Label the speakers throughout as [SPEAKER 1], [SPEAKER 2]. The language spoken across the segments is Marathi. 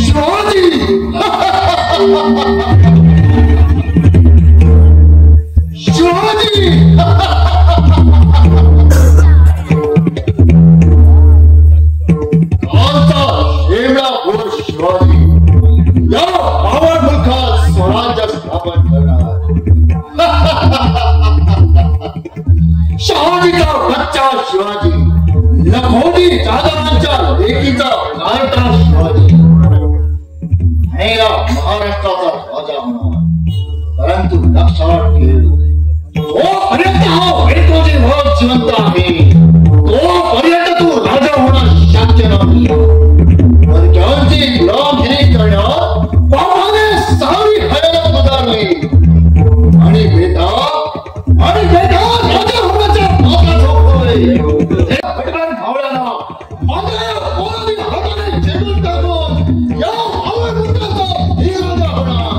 [SPEAKER 1] शिवाजी शिवाजी आमचा शेवडा घोर शिवाजी या आवड मुखात स्वराज्य स्थापन करणार शहाजीचा बच्चा शिवाजी लखोटी जाधवांच्या लेकीचा लाडका शिवाजी मेरा महाराष्ट्राचा राजा होणार परंतु लक्षात ठेव तोपर्यंत हा वेळकोजी भाग जिवंत आहे तोपर्यंत तू राजा होणं शक्य नाही परक्यांची गुलामगिरी करण्यात बाबाने सारी हयात गुजारली आणि बेटा राजा होण्याच्या मागा झोपतोय भटकन भावड्याला माझ्या पोरांनी हाताने झेलून टाकून या आवड मुद्द्याचा ही राजा होणार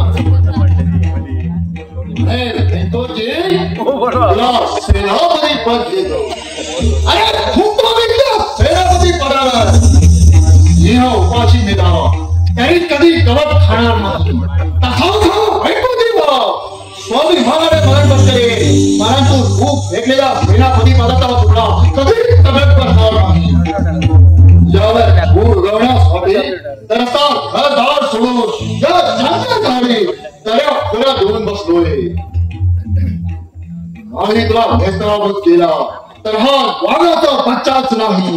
[SPEAKER 1] सेनापती पद देतो अरे खूप सेनापती पदावर सिंह उपाशी मिळावा तरी कधी गवत खाणार नाही स्वाभिमानाने मरण बसले परंतु खूप भेटलेला सेनापती पदाचा तुकडा कधी तब्येत करणार नाही यावर भूर उगवण्यासाठी तरसा घरदार सोडून या जंगल झाली दर्या खोऱ्या धुवून बसलोय आणि तुला नेस्तनाबूत केला तर हा वाघाचा बच्चाच नाही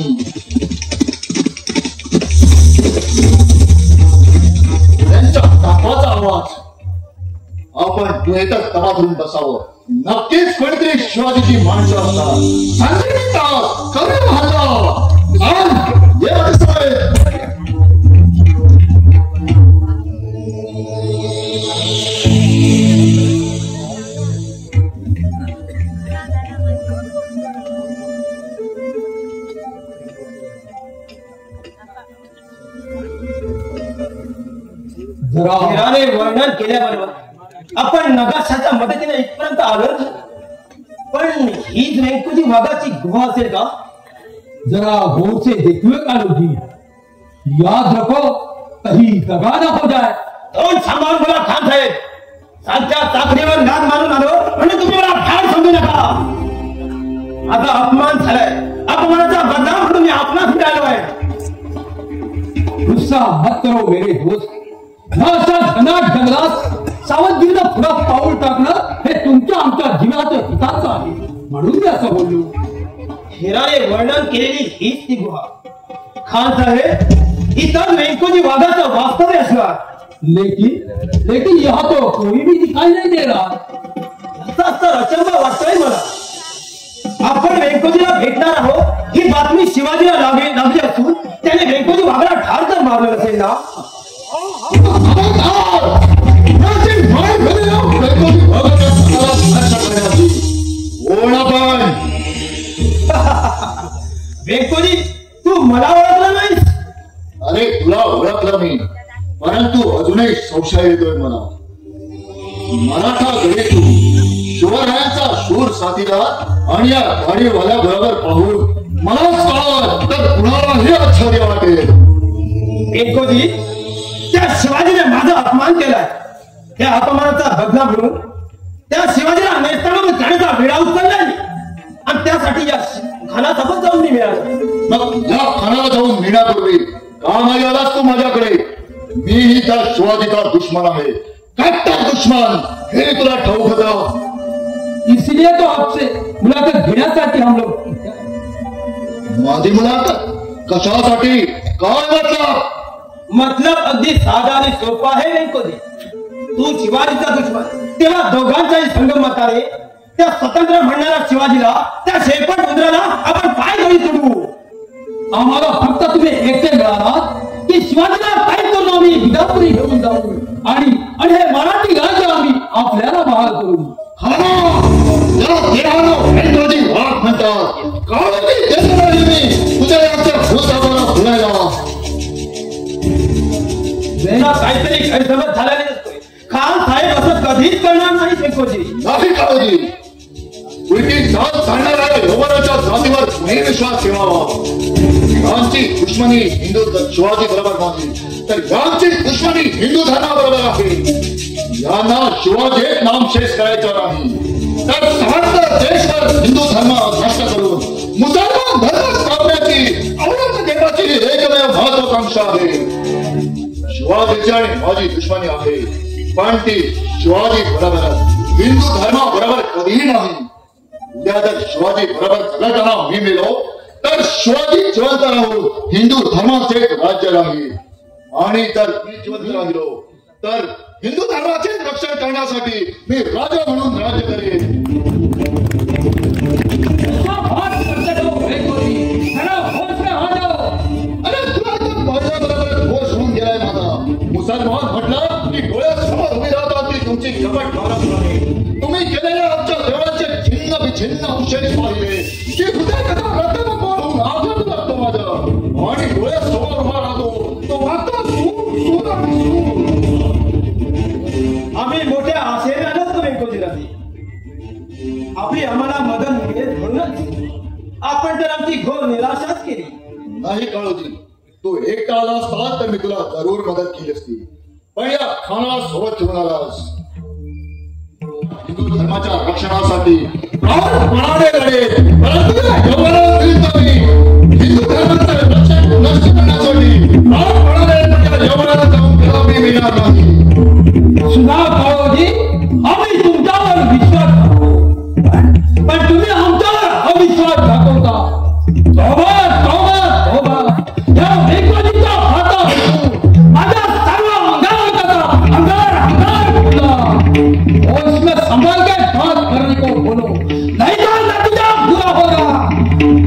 [SPEAKER 1] त्यांच्या तापाचा आवाज आपण डोळ्यातच तपासून बसावं नक्कीच कोणीतरी शिवाजीची माणसं असतात संघटित कमी
[SPEAKER 2] धीराने वर्णन केल्याबरोबर आपण नगाशाच्या मदतीने इथपर्यंत आलो पण हीच वेंकुजी वाघाची गुहा असेल का
[SPEAKER 3] जरा गौर से देखिए कालू याद रखो कहीं दगा ना हो जाए
[SPEAKER 2] दोन सांभाळून बोला खान साहेब सालच्या चाकरीवर लाद मारून आलो म्हणजे तुम्ही मला फार समजू नका आता अपमान झालाय अपमानाचा बदनाम म्हणून मी आपणास मिळालो आहे
[SPEAKER 3] गुस्सा मत करो मेरे दोस्त अशा घनाट जंगलात सावधगिरीनं पुढे पाऊल टाकणं हे तुमच्या आमच्या जीवनाचं हिताचं आहे म्हणून मी असं बोललो
[SPEAKER 2] हिराने वर्णन केलेली हीच ती गुहा खान साहेब इतर वेंकुजी वाघाचं वास्तव्य असणार
[SPEAKER 3] लेकिन यहाँ तो कोई भी दिखाई नहीं दे रहा
[SPEAKER 2] तर अचंबा वाटतोय मला आपण वेंकुजीला भेटणार आहोत ही बातमी शिवाजीला लागली असून त्याने वेंकुजी वाघाला ठार तर मारलं असेल ना वेंकुजी तू मला ओळखलं नाहीस
[SPEAKER 1] अरे तुला ओळखलं मी परंतु अजूनही संशय येतोय मला मराठा गडे तू शिवरायांचा शूर साथीदार आणि या गाडीवाल्या बरोबर पाहून मलाच कळत तर कुणालाही आश्चर्य वाटेल
[SPEAKER 2] वेंकुजी त्या शिवाजीने माझा अपमान केलाय त्या अपमानाचा बदला म्हणून त्या शिवाजीला नेस्तानावर जाण्याचा वेळा उचललाय आणि त्यासाठी या खानासोबत जाऊन मी मिळालं
[SPEAKER 1] मग या खानाला जाऊन मिळण्यापूर्वी का नाही आलास तू माझ्याकडे मीही त्या शिवाजीचा दुश्मन आहे कट्टर दुश्मन हे तुला ठाऊक होतं
[SPEAKER 3] इसलिए तो आपसे मुलाकात घेण्यासाठी हम लोग
[SPEAKER 1] माझी मुलाकात कशासाठी काय
[SPEAKER 2] मतलब अगदी साधा आणि सोपा आहे वेंकुजी तू शिवाजीचा दुश्मन तेव्हा दोघांचाही संगमताने त्या स्वतंत्र म्हणणाऱ्या शिवाजीला त्या शेपट उंदराला आपण पाय धरी सोडू
[SPEAKER 3] आम्हाला फक्त तुम्ही एकटे मिळालात की शिवाजीला काय करून आम्ही विजापुरी घेऊन जाऊ आणि हे मराठी राज्य आम्ही आपल्याला बहाल करू
[SPEAKER 1] म्हणतात तुझ्या
[SPEAKER 2] काहीतरी गैरसमज झाल्याने खान साहेब असं कधीच करणार नाही वेंकुजी
[SPEAKER 1] नाही काळजी उलटी साथ सांगणाऱ्या यवनाच्या जातीवर कुणी विश्वास ठेवावा. यांची दुश्मनी हिंदू शिवाजी बरोबर नाही, तर यांची दुश्मनी हिंदू धर्माबरोबर आहे. यांना शिवाजीत नामशेष करायचं नाही, तर समस्त देशभर हिंदू धर्म नष्ट करून मुसलमान धर्म स्थापण्याची औरंगजेबाची एकमेव महत्वाकांक्षा आहे. शिवाजीची आणि माझी दुश्मनी आहे, पण ती शिवाजी बरोबर हिंदू धर्माबरोबर कधीही नाही. उद्या जर शिवाजी बरोबर जगताना मी मेलो तर शिवाजी जिवंत राहून हिंदू धर्माचे राज्य राहील, आणि जर मी जिवंत राहिलो तर हिंदू धर्माचे रक्षण करण्यासाठी मी राजा म्हणून राज्य करेन. अरे तुला माझ्याबरोबर घोष होऊन गेलाय माझा. मुसलमान म्हटलं की डोळ्यासमोर उभी राहतात ती तुमची कपट भारत नाही. तुम्ही केलेल्या आमच्या देवाचे छिन्न विछिन्न अंशने पाहिले की हृदय कथा रक्तबंबाळ होऊन आघात लागतो माझा, आणि डोळ्यासमोर उभा राहतो तो वागता
[SPEAKER 2] आम्ही मोठ्या आशेने आलोत तो व्यंकोजीराजे. आपली आम्हाला मदत मिळेल म्हणूनच आपण तर आमची घोर निराशाच केली.
[SPEAKER 1] नाही काळोजी, तू एकटा आला असता तर मी तुला जरूर मदत केली असती, पण या खानाला सोबत घेऊन आलास. हिंदू धर्माच्या रक्षणासाठी प्राणपणाने लढेल, परंतु हिंदू धर्माचं रक्षण नष्ट करण्यासाठी प्राणपणाने यवनाला जाऊन मी मिळणार नाही.
[SPEAKER 3] सुना काळोजी, आम्ही तुमच्यावर विश्वास टाकतो, पण तुम्ही आमच्यावर अविश्वास दाखवता. तोबा तोबा तोबा. या वेंकोजीचा हाता माझ्या सर्व अंगावर कसा अंगार फुटला. होश में संभाल के बात करने को बोलो, नहीं तो नतीजा बुरा होगा.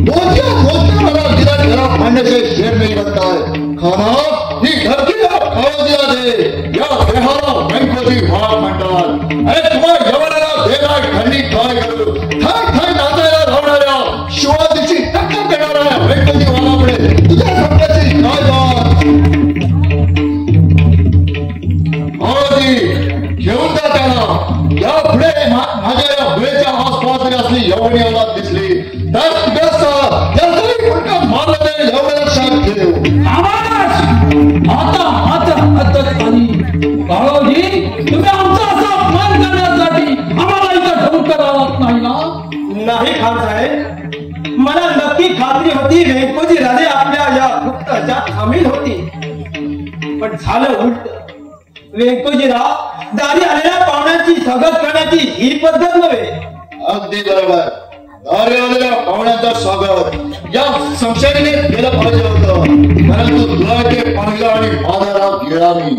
[SPEAKER 1] दोस्तियों वाला जिला खराब मानने से शेर नहीं बनता है. खाना ही घर की काळोजीला दे, या देहाला वेंकोजी भाग म्हणतात. अरे तुम्हाला यवनाला देणार खंडी काय करू, ठाय ठाय नाचायला धावणाऱ्या शिवाजीची टक्कर देणाऱ्या वेंकोजी वालापुढे तुझ्या सत्याची काय बात. काळोजी घेऊन जा त्याला. या पुढे माझ्या या वेळेच्या आसपास जरी असली यवनी औलाद दिसली तर त्याचाही उलटा मारलं ते यवनाला शांत ठेव.
[SPEAKER 3] आता मात्र हद्दच आली. काळोजी, तुम्ही आमचा असा अपमान करण्यासाठी आम्हाला इथं ठेवून करावाच नाही ना?
[SPEAKER 2] नाही खान साहेब, मला नक्की खात्री होती व्यंकोजीराजे आपल्या या गुप्तच्या सामील होती, पण झालं उलट. व्यंकोजीराव दारी आलेल्या पाहुण्यांची स्वागत करण्याची ही पद्धत नव्हे.
[SPEAKER 1] अगदी बरोबर. दारी आलेल्या पाहुण्यांचं स्वागत या संशयाने केलं पाहिजे होतं, परंतु तुला ते पाहिलं आणि माझा राग गेला मी.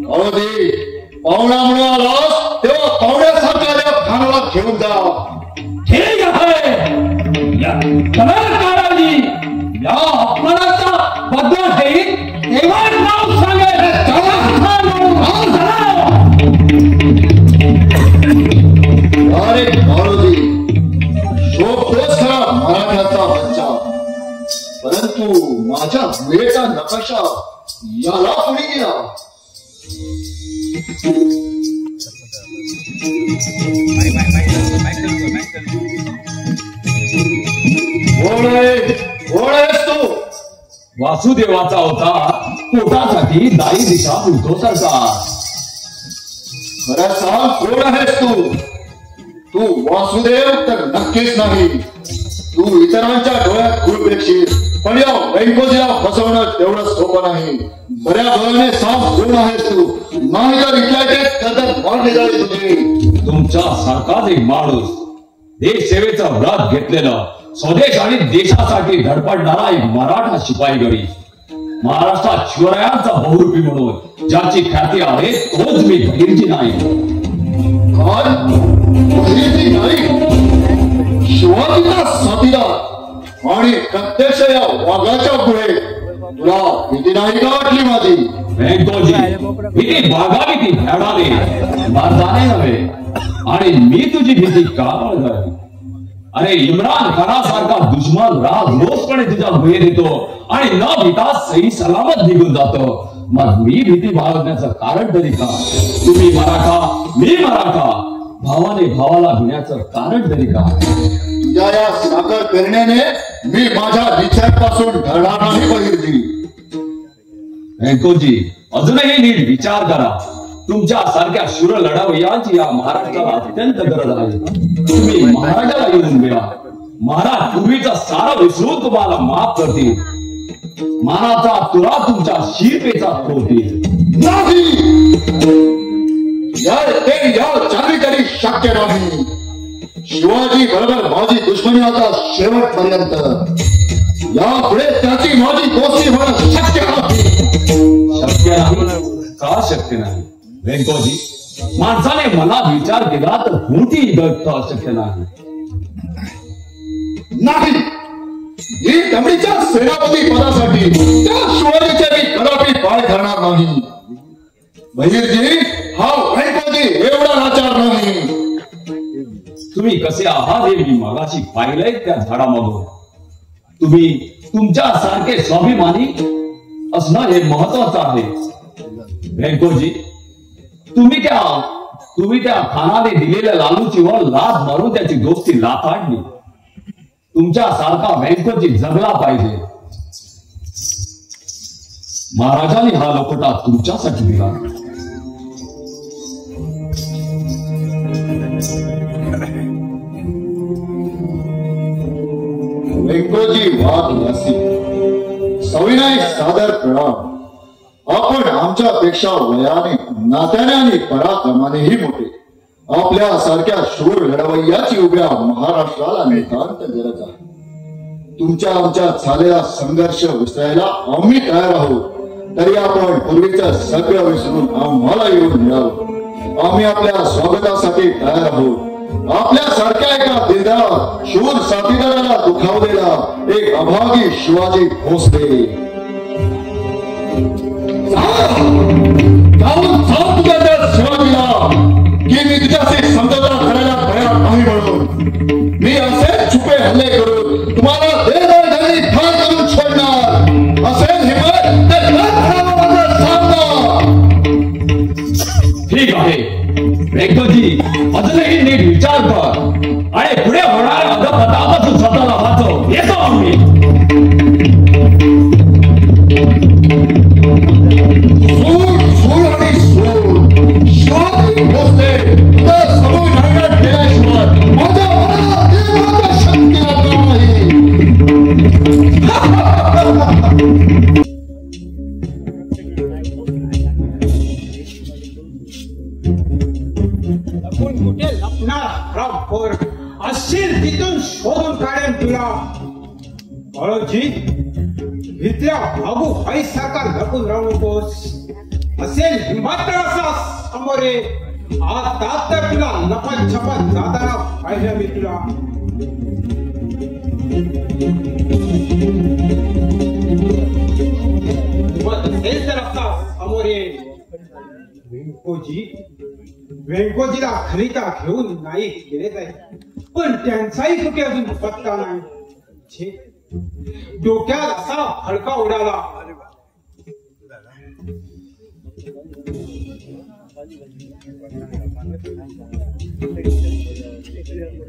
[SPEAKER 1] काळोजी, पाहुणा म्हणून आलास तेव्हा पाहुण्यासारखा या खानाला घेऊन जा.
[SPEAKER 3] ठीक आहे. काळोजी, या अपमानाचा बदला घेईन तेव्हा नाव सांगेल.
[SPEAKER 1] अरे काळोजी, शोभतोच खरा मराठ्याचा बच्चा, परंतु माझ्या वेळेचा नकाशा याला कोणी दिला? कोण आहेस तू?
[SPEAKER 3] वासुदेवाचा होता पोटासाठी दाई दिशा उलटो सरकार.
[SPEAKER 1] खरं सांग, कोण आहेस तू? तू वासुदेव तर नक्कीच नाही. तू इतरांच्या डोळ्यात खूप पेक्षील, पण या वेंकोजीला फसवणं तेवढं सोपं नाही. बऱ्या डोळ्याने सांग, कोण आहेस तू? नाही तर इथल्या कदर मारली जाईल तुझी.
[SPEAKER 3] तुमच्या सारखाच एक माणूस, देश सेवेचा व्रत घेतलेला, स्वदेश आणि देशासाठी धडपडणारा एक मराठा शिपाई गडी. महाराष्ट्रात शिवरायांचा बहुरूपी म्हणून ज्याची ख्याती आहे तोच मी बहिर्जी नाईक.
[SPEAKER 1] काय? बहिर्जी नाईक? शिवाजीचा साथीदार आणि प्रत्यक्ष या वाघाच्या पुढे तुला भीती नाही का वाटली माझी?
[SPEAKER 3] वेंकोजी, भीती बाळगावी ती भ्याडाने मारताने नव्हे. आणि मी तुझी भीती का बाळगावी? अरे इम्रान खानासारखा दुश्मन रोजपणे तुझ्या गुहेत येतो आणि न भीता सही सलामत निघून जातो. मग मी भीती बाळगण्याचं कारण तरी का? तुम्ही मराठा, मी मराठा, भावाने भावाला भिण्याचं कारण तरी का?
[SPEAKER 1] तुझ्या या साखर पेरण्याने मी माझ्या विचारापासून ढळणार नाही बहिर्जी.
[SPEAKER 3] वेंकोजी, अजूनही नीट विचार करा. तुमच्या सारख्या शूर लढावयांची या महाराष्ट्राला अत्यंत गरज आहे. तुम्ही महाराजाला येऊन मिळा. महाराज पूर्वीचा सारा विसरून तुम्हाला माफ करतील. मानाचा तुरा तुमच्या शिरपेचा ठेवतील.
[SPEAKER 1] नाही, या चांगली तरी शक्य नाही. शिवाजी बरोबर माझी दुश्मनी आता शेवटपर्यंत. यापुढे त्याची माझी दोस्ती होणं शक्य नाही.
[SPEAKER 3] शक्य नाही का? शक्य नाही वेंकोजी. माणसाने मनात विचार केला तर मोठी गोष्ट अशक्य नाही.
[SPEAKER 1] नाही, ही दमडीच्या सेनापती पदासाठी त्या शिवाजीचे मी कदापि पाय धरणार नाही. बहिर्जी, हा वेंकोजी एवढा लाचार नाही.
[SPEAKER 3] तुम्ही कसे आहात हे मी मगाशी पाहिलंय त्या झाडामधून. तुम्ही तुमच्या सारखे स्वाभिमानी असणं हे महत्वाचं आहे. वेंकोजी, तुम्ही त्या खानाने दिलेल्या लालूचीवर लाथ मारून त्याची दोस्ती लाथाडली. तुमच्या सारखा वेंकोजी जगला पाहिजे. महाराजांनी हा लोखंडा तुमच्यासाठी दिला.
[SPEAKER 1] वेंकोजी वाघ सविनय सादर प्रणाम. आपण आमच्यापेक्षा वयाने, नात्याने आणि पराक्रमानेही मोठे. आपल्या सारख्या शूर लढवय्याची उभ्या महाराष्ट्राला नितांत गरज आहे. तुमच्या आमच्या झालेला संघर्ष विसरायला आम्ही तयार आहोत. तरी आपण पूर्वीचं सगळं विसरून आम्हाला येऊन मिळावं. आम्ही आपल्या स्वागतासाठी तयार आहोत. आपल्या सारख्या एका दिलदार शूर साथीदाराला दुखावलेला एक अभागी शिवाजी भोसले. शिवाजीला की मी तुझ्याशी समजोता करायला तयार नाही म्हणून मी असे छुपे हल्ले करून तुम्हाला देदारी ठार करून सोडणार. असेल हिंमत तर सामना.
[SPEAKER 3] ठीक आहे वेंकोजी, अजूनही नीट विचार कर आणि पुढे होणाऱ्या अधपतापासून स्वतःला वाचव. येतो आम्ही.
[SPEAKER 1] सूर आणि सूर शिवाजी भोसले तर समोर नांगरात गेल्याशिवाय माझ्या मनाला देवाच्या शक्ती लागणार नाही.
[SPEAKER 2] कुठे लपणार असेल तिथून शोधून काढेन तुला. बाळूजी, इथल्या बाबू आई सारखा लपून राहू नकोस. असेल हिंमत असा समोरे. आता तर तुला लपत छपत जाताना पाहिलं मी तुला. असेल तर असा समोरे. वेंकोजीला खलिता घेऊन नाही गेले जाईल, पण त्यांचाही कुठे अजून पत्ता नाही. डोक्यात असा फडका उडाला.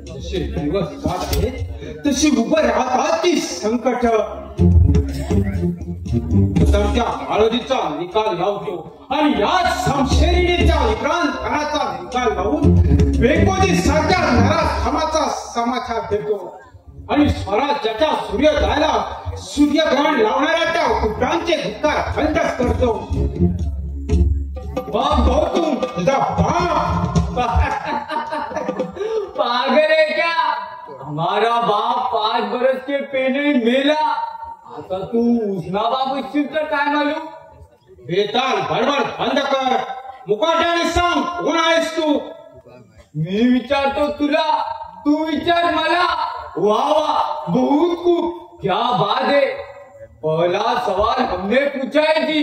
[SPEAKER 2] जसे दिवस जात आहेत तशी उभं राहतात ती संकट. त्या बाळोजीचा निकाल लावतो आणि या समशेरीच्या विक्रांतपणाचा निकाल लावून वेंकोजी सारख्या नराधमाचा समाचार देतो आणि स्वराज्याच्या सूर्योदयाला सूर्यग्रहण लावणाऱ्या त्या कुत्रांचे धिक्कार खंडस करतो. बाप गौतम, तुझा बाप
[SPEAKER 4] पागल है क्या? हमारा बाप 5 बरस के पहले मेला. आता तू उसना बाप इच्छित तर काय मालूम.
[SPEAKER 2] बेताल बडबड बंद कर. मुकाट्याने सांग, कोण आहेस तू?
[SPEAKER 4] मी विचारतो तुला, तू विचार मला. वाह वाह, बहुत खूब, क्या बात है. पहला सवाल हमने पूछा है जी.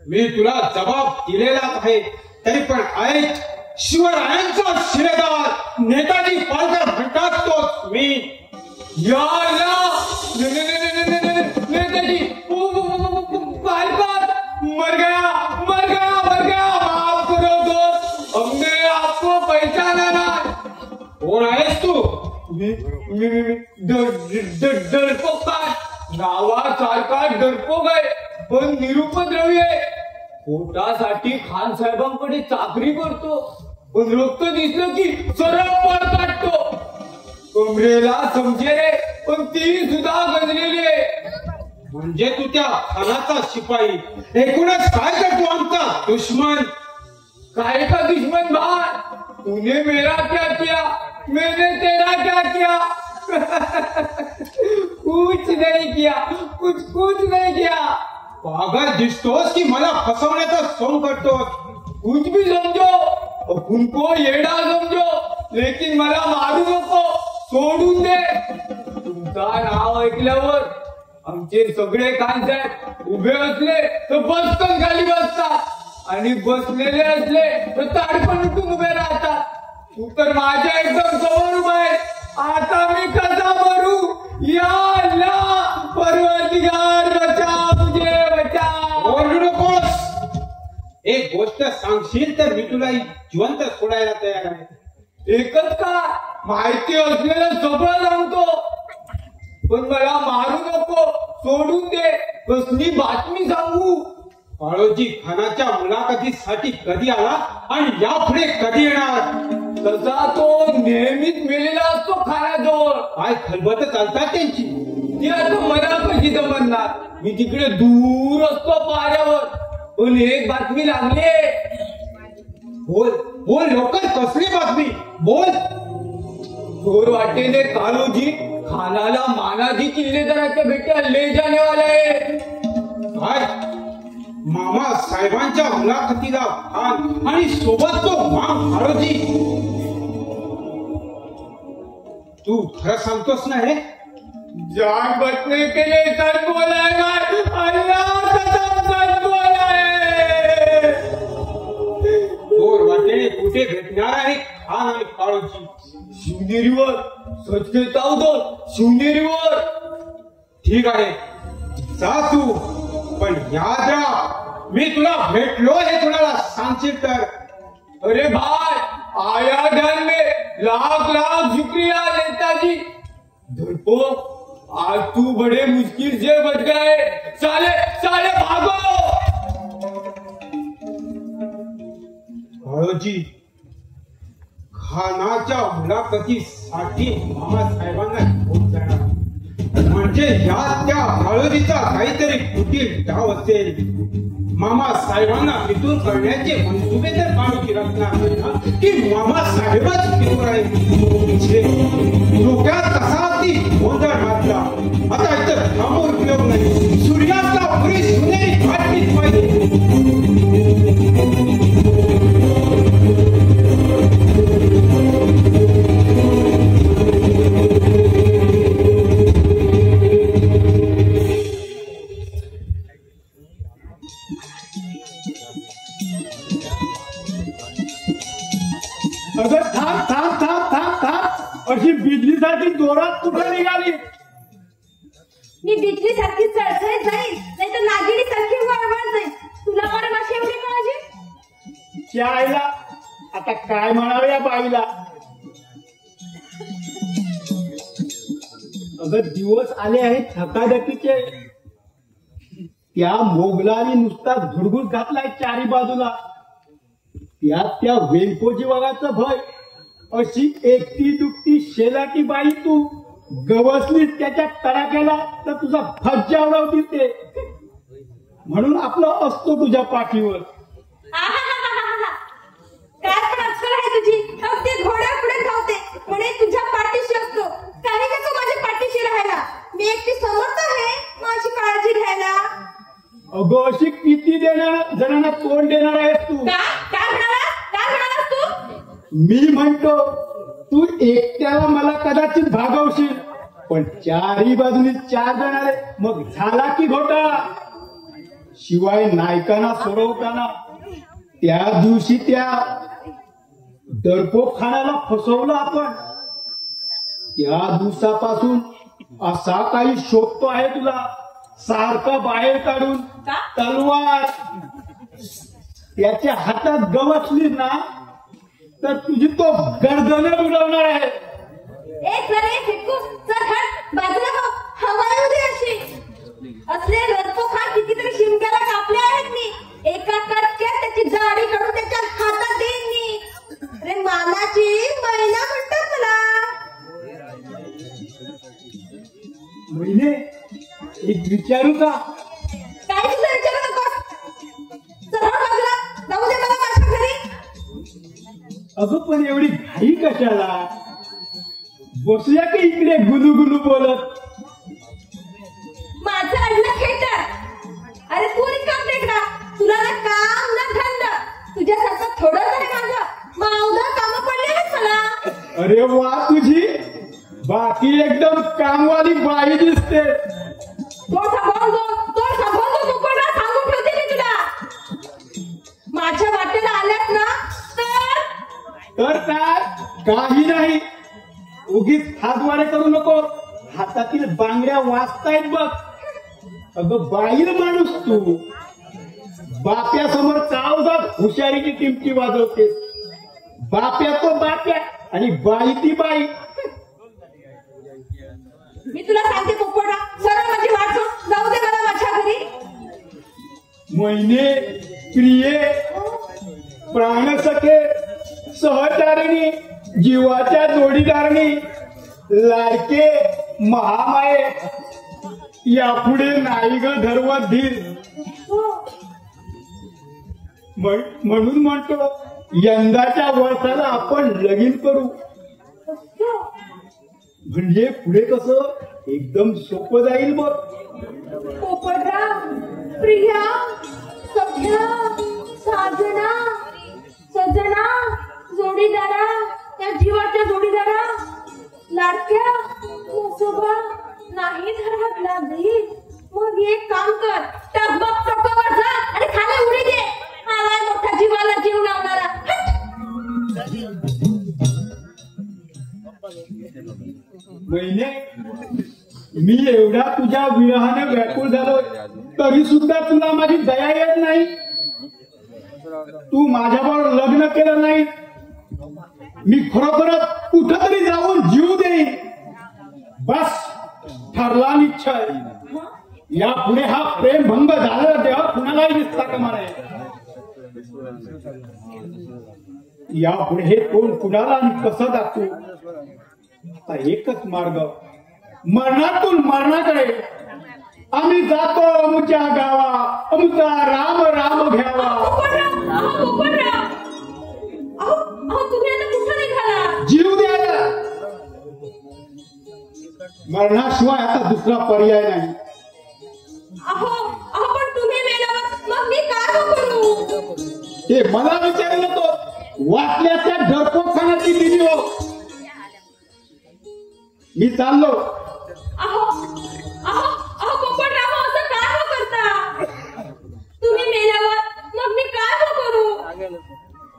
[SPEAKER 2] मी तुला जबाब दिलेला आहे, तरी पण ऐक. शिवरायांचा शिलेदार नेताजी पालकर म्हणतात तोच मी.
[SPEAKER 4] या नेताजी पालकर मर गया, मर गया, मर गया. माफ करो दोस्त, हमने आपको पहचाना ना.
[SPEAKER 2] कोण आहेस तू?
[SPEAKER 4] डरपोक काय? नावासारखा डरपोक आहे, पण निरुपद्रवी आहे. पोटासाठी खान साहेबांकडे चाकरी करतो, पण रक्त दिसलं की सरळ पळ काढतो. कमरेला समजे रे, पण ती सुद्धा गंजलेली आहे.
[SPEAKER 2] म्हणजे तू त्या खानाचा शिपाई, एकूणच काय करतो आमचा दुश्मन?
[SPEAKER 4] काय का दुश्मन भाई? तूने मेरा क्या किया, मैंने तेरा क्या किया? कुछ नहीं किया, कुछ नहीं किया.
[SPEAKER 2] पागल दिसतोस की मला फसवण्याचा सोंग करतोस?
[SPEAKER 4] कुछ भी समझो, उनको येडा समझो, लेकिन मला मारू नको, सोडून दे. तुमचा नाव ऐकल्यावर आमचे सगळे खानसाहेब उभे असले तर बसकन खाली बसतात आणि बसलेले असले तर ताडपण उठून उभे राहतात. तू तर माझ्या एकदम जवळ उभा आहे. आता मी कसा मरू? या अल्लाह, परवरदिगार बचा, मुझे बचा.
[SPEAKER 2] ओरडू नकोस. एक गोष्ट सांगशील तर मी तुला जिवंत सोडायला तयार आहे.
[SPEAKER 4] एकच का? माहिती असलेलं सगळं सांगतो, पण मला मारू नको, सोडून दे. कसली बातमी सांगू?
[SPEAKER 2] बाळोजी खानाच्या मुलाखतीसाठी कधी आला आणि यापुढे कधी येणार?
[SPEAKER 4] तसा तो नेहमीच मेलेला असतो खानाजवळ.
[SPEAKER 2] काय खलबत चालतात त्यांची?
[SPEAKER 4] ती आता मला कशी जमणार? मी तिकडे दूर असतो पाऱ्यावर. पण एक बातमी लागली.
[SPEAKER 2] बोल बोल लवकर, कसली बातमी? बोल.
[SPEAKER 4] चोर वाटेने कालोजी खानाला मानाजी किल्लेदाराच्या भेटीला ले जाने वाला आहे.
[SPEAKER 2] काय? मामा साहेबांच्या मुलाखतीला खान आणि सोबत तो माम खारोजी? तू खरं सांगतोस ना? हे
[SPEAKER 4] जान बचने के लिए सच बोला है, अल्लाह कसम सच बोला है.
[SPEAKER 2] चोर वाटेने कुठे भेटणार आहे खान आणि खारोजी?
[SPEAKER 4] शिवनेरीवर. सच कहता हूं तो, शिवनेरीवर.
[SPEAKER 2] ठीक आहे, जा तू, पण याद राख, मी तुला भेटलो हे कुणाला सांगशील तर?
[SPEAKER 4] अरे भाई, आया ध्यान में. लाख लाख शुक्रिया नेताजी. डरपोक, आज तू बड़े मुश्किल से बच गए. साले साले भागो.
[SPEAKER 2] बाळोजी, खानाच्या मुलाखतीसाठी मामा साहेबांना घेऊन जाणार, म्हणजे यात त्या बाळोजीचा काहीतरी कुटील डाव असेल. मामा साहेबांना फितूर करण्याचे मनसुबे तर बाळोजी रचणार नाही ना, की मामा साहेबच फितूर आहे? डोक्यात कसा ती गोंधळ घातला. आता इथं थांबून उपयोग नाही. सूर्यातला पुरी सुनेरी फाटलीच पाहिजे.
[SPEAKER 5] अगं थांब थांब थांब थांब थांब. अशी बिजलीसाठी जोरात कुठं निघाली?
[SPEAKER 6] मी बिजली सारखी चळचळत जाईल, नाही तर नागिणी सारखी वळवळ जाईल. तुला पण अशी एवढी काळजी?
[SPEAKER 5] चायला आता काय म्हणावं या बाईला? अगं दिवस आले आहेत धकाधकीचे. त्या मोगलाने नुसता धुडगुड घातलाय चारी बाजूला. त्यात त्या वेंकोजी वाघाचं भय. अशी एकटी दुकटी शेलाटी बाई तू गवसलीस त्याच्या तडाख्याला तर तुझा फज्जा उडवतीस ते. म्हणून आपलं असतो तुझ्या पाठीवर.
[SPEAKER 6] काय पण अक्कल आहे तुझी? अगदी घोड्या पुढे धावते म्हणे तुझ्या पाठीशी असतो. काही नको माझ्या पाठीशी राहायला. मी एकटी समर्थ आहे माझी काळजी घ्यायला.
[SPEAKER 5] अगं अशी किती जणांना तोंड देणार आहेस तू?
[SPEAKER 6] काय म्हणालास तू?
[SPEAKER 5] मी म्हणतो तू एकट्याला मला कदाचित भागवशील, पण चारही बाजूनी 4 जण आले मग झाला की घोटाळा. शिवाय नायकांना सोडवताना त्या दिवशी त्या डरपोक खानाला फसवलं आपण. त्या दिवसापासून असा काही शोधतो आहे तुला, सारखा बाहेर काढून तलवार. त्याच्या हातात गवसली ना तर तुझी तो गर्दन उडवणार आहे.
[SPEAKER 6] एक जर एक फेकू चल हट बाजूला हो हवा येऊ दे अशी असले रस्तो खा कितीतरी शिमग्याला कापले आहेत मी एका कटक्यात त्याची दाढी काढून त्याच्या हातात देईन मी रे मानाची महिना म्हणतात मला
[SPEAKER 5] महिने एक विचारू का
[SPEAKER 6] काय तुझं विचारू नकोस चल हट बाजूला जाऊ दे मला माझ्या घरी
[SPEAKER 5] अगं पण एवढी घाई कशाला बसूया की इकडे गुलू गुलू बोलत
[SPEAKER 6] माझं अडलं खेटर अरे तू रिकाम टेकडा तुला ना काम ना धंदा तुझ्यासारखं थोडं आहे माझं मावदा कामं पडले आहेत मला
[SPEAKER 5] अरे वा तुझी बाकी एकदम कामवाली बाई दिसते
[SPEAKER 6] तो सांभाळतो मुकोडा सांगून ठेवते मी तुला माझ्या वाटेला आल्यास ना
[SPEAKER 5] तर काय काही नाही उगीच हातवारे करू नको हातातील बांगड्या वाजतायत बघ अगं बाईल माणूस तू बाप्यासमोर चावजात हुशारीची टिमकी वाजवते बाप्या तो बाप्या आणि बाई ती बाई
[SPEAKER 6] मी तुला सांगते मुकोडा सरळ माझी वाट सोड जाऊ दे मला माझ्या घरी
[SPEAKER 5] महिने प्रिये प्राणसखे सहचारिणी जीवाच्या जोडीदारणी लाडके महामाये यापुढे नाही ग धर्म धीर म्हणून म्हणतो यंदाच्या वर्षाला आपण लगीन करू म्हणजे पुढे कसं एकदम सोपं जाईल बघ
[SPEAKER 6] पोपटराव प्रिया सख्या साजना सजना जोडीदारा त्या जीवाच्या जोडीदारा लाडक्या मुसोबा नाही धरत लागली मग एक काम कर टकबक टोकावर जा आणि खाली उडी दे आलाय मोठा जीवाला जीव लावणारा
[SPEAKER 5] महिने मी एवढा तुझ्या विरहाने व्याकुळ झालो तरी सुद्धा तुला माझी दया येत नाही तू माझ्याबरोबर लग्न केलं नाही मी खरोखरच कुठंतरी जाऊन जीव देईन बस ठरला निश्चय यापुढे हा प्रेमभंग झालेला देह कुणालाही दिसता कामा नये यापुढे हे कोण कुणाला आणि कसं दाखवू आता एकच मार्ग मरणातून मरणाकडे आम्ही जातो अमुच्या गावा अमुचा राम राम घ्यावा जीव द्यायला मरणाशिवाय आता दुसरा पर्याय नाही
[SPEAKER 6] पण तुम्ही मेल्यावर मग मी काय करू
[SPEAKER 5] ते मला विचारलं नको वाटल्या त्या डरपोखानाची दिली हो मी चाललो
[SPEAKER 6] पोपटराव असं काय करता तुम्ही मेल्यावर मग मी काय करू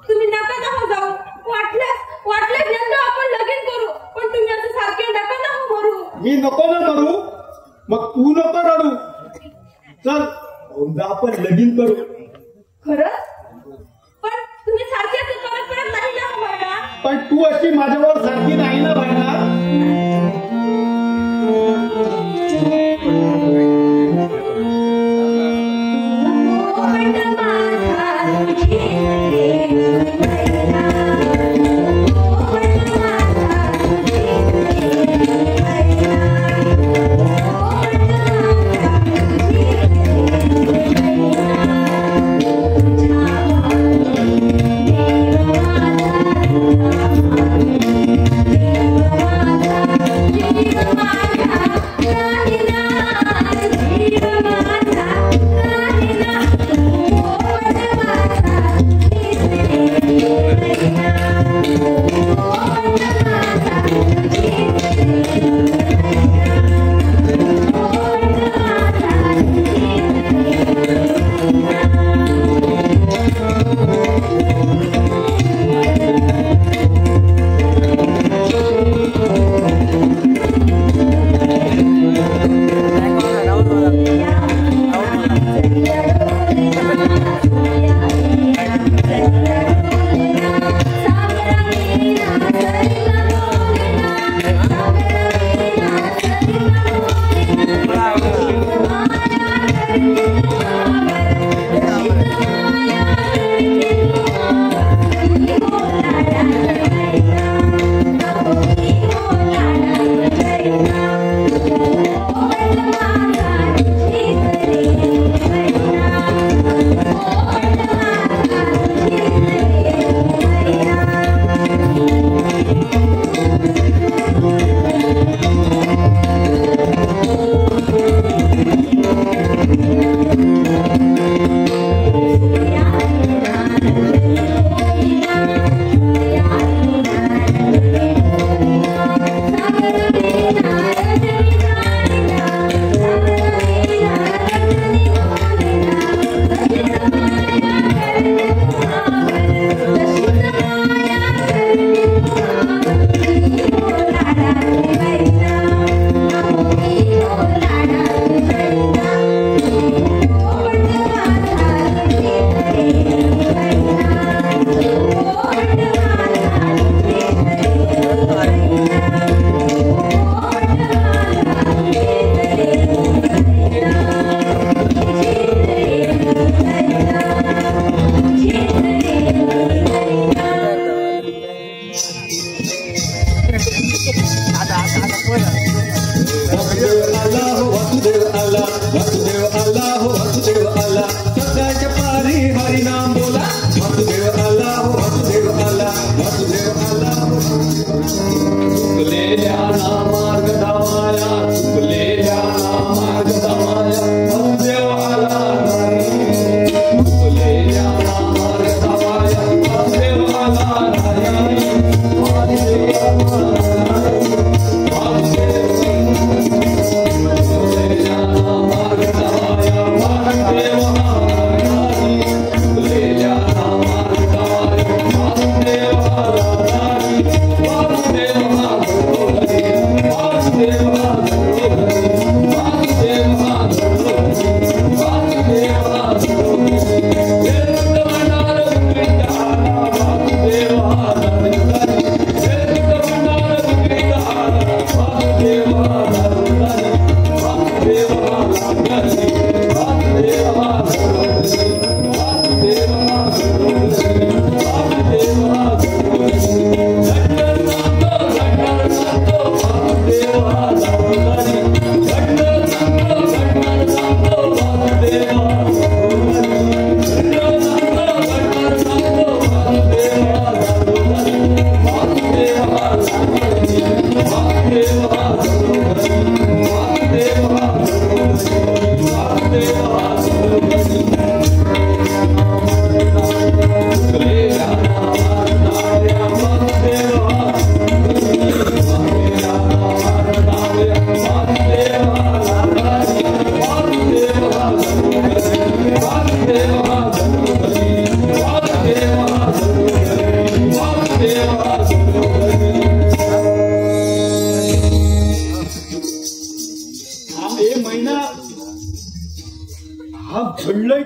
[SPEAKER 6] तुम्ही नका ना जाऊ वाटल्यास यंदा आपण लगीन करू पण तुम्ही असं सारखे नका ना मरू
[SPEAKER 5] मी नको ना करू मग तू नको रडू चल उद्या आपण लगीन करू
[SPEAKER 6] खरंच पण तुम्ही सारखे असं परत नाही ना म्हणा
[SPEAKER 5] पण तू अशी माझ्यावर सारखी नाही ना भांडणार
[SPEAKER 6] Thank you.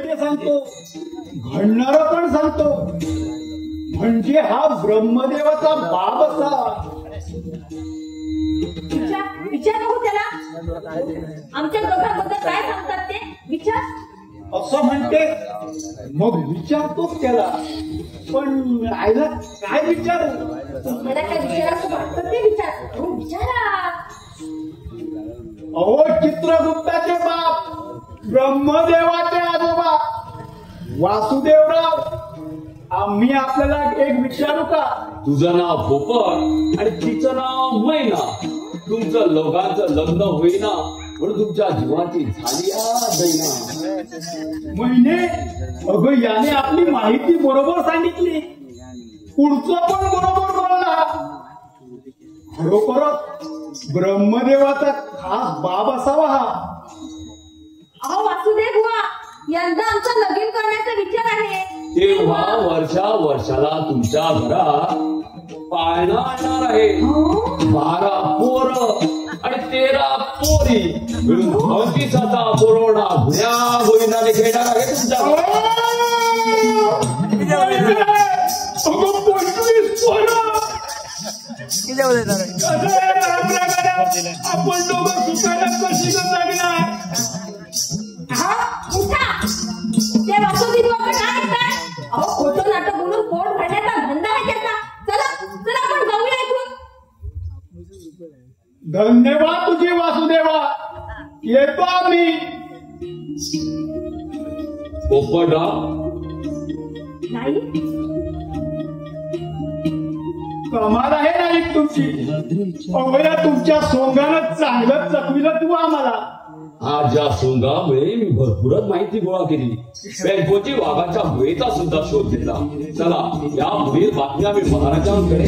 [SPEAKER 5] ते सांगतो, घडणार पण सांगतो. म्हणजे हा ब्रह्मदेवाचा बाप असा.
[SPEAKER 6] विचार बघू त्याला, आमच्या दोघांबद्दल काय सांगतात ते विचार.
[SPEAKER 5] असं म्हणते, मग विचारतोच त्याला, पण आईला काय विचारू?
[SPEAKER 6] तुम्हाला काय विचारायचं वाटतं ते विचार, विचारा.
[SPEAKER 5] अहो, चित्रगुप्ताचे बाप, ब्रह्मदेवाचे आजोबा वासुदेवराव, आम्ही आपल्याला एक विचारू का?
[SPEAKER 3] तुझं नाव पोपट आणि तिचं नाव मैना. तुमचं लोकांचं लग्न होईना म्हणून तुमच्या जीवाची झाली दैना.
[SPEAKER 5] महिने, अगं याने आपली माहिती बरोबर सांगितली, पुढचं पण बरोबर बोलला. खरोखरच ब्रह्मदेवाचा खास बाब असावा हा.
[SPEAKER 6] अहो वासुदेव बुवा, यंदा आमचं लगीन करण्याचा विचार आहे.
[SPEAKER 3] तेव्हा वर्षाला तुमच्या घरात पाळणा आणणार आहे. 12 पोरं आणि 13 पोरी मिळून 34चा बोरवणा भुण्या गोविंदाने घेणार आहे तुमच्या.
[SPEAKER 5] आपण दोघं सुखाला कशी लागणार?
[SPEAKER 6] हा उठा, ते वासुदेवाचं काय काय? अहो खोटं नाटक बोलून पोट भरण्याचा धंदा आहे त्याचा. चला चला आपण जाऊया इथून.
[SPEAKER 5] धन्यवाद तुझे वासुदेवा, येतो आम्ही.
[SPEAKER 3] पोपटराव,
[SPEAKER 6] नाही
[SPEAKER 5] कमाल आहे ना एक तुमची. अवया तुमच्या सोंगानं चांगलं चकविलं तू आम्हाला.
[SPEAKER 3] आज ज्या सोंगामुळे मी भरपूरच माहिती गोळा केली. बँकोची वाघाच्या वेळेचा सुद्धा शोध घेतला. चला, या पुढील बातम्या मी महाराजांकडे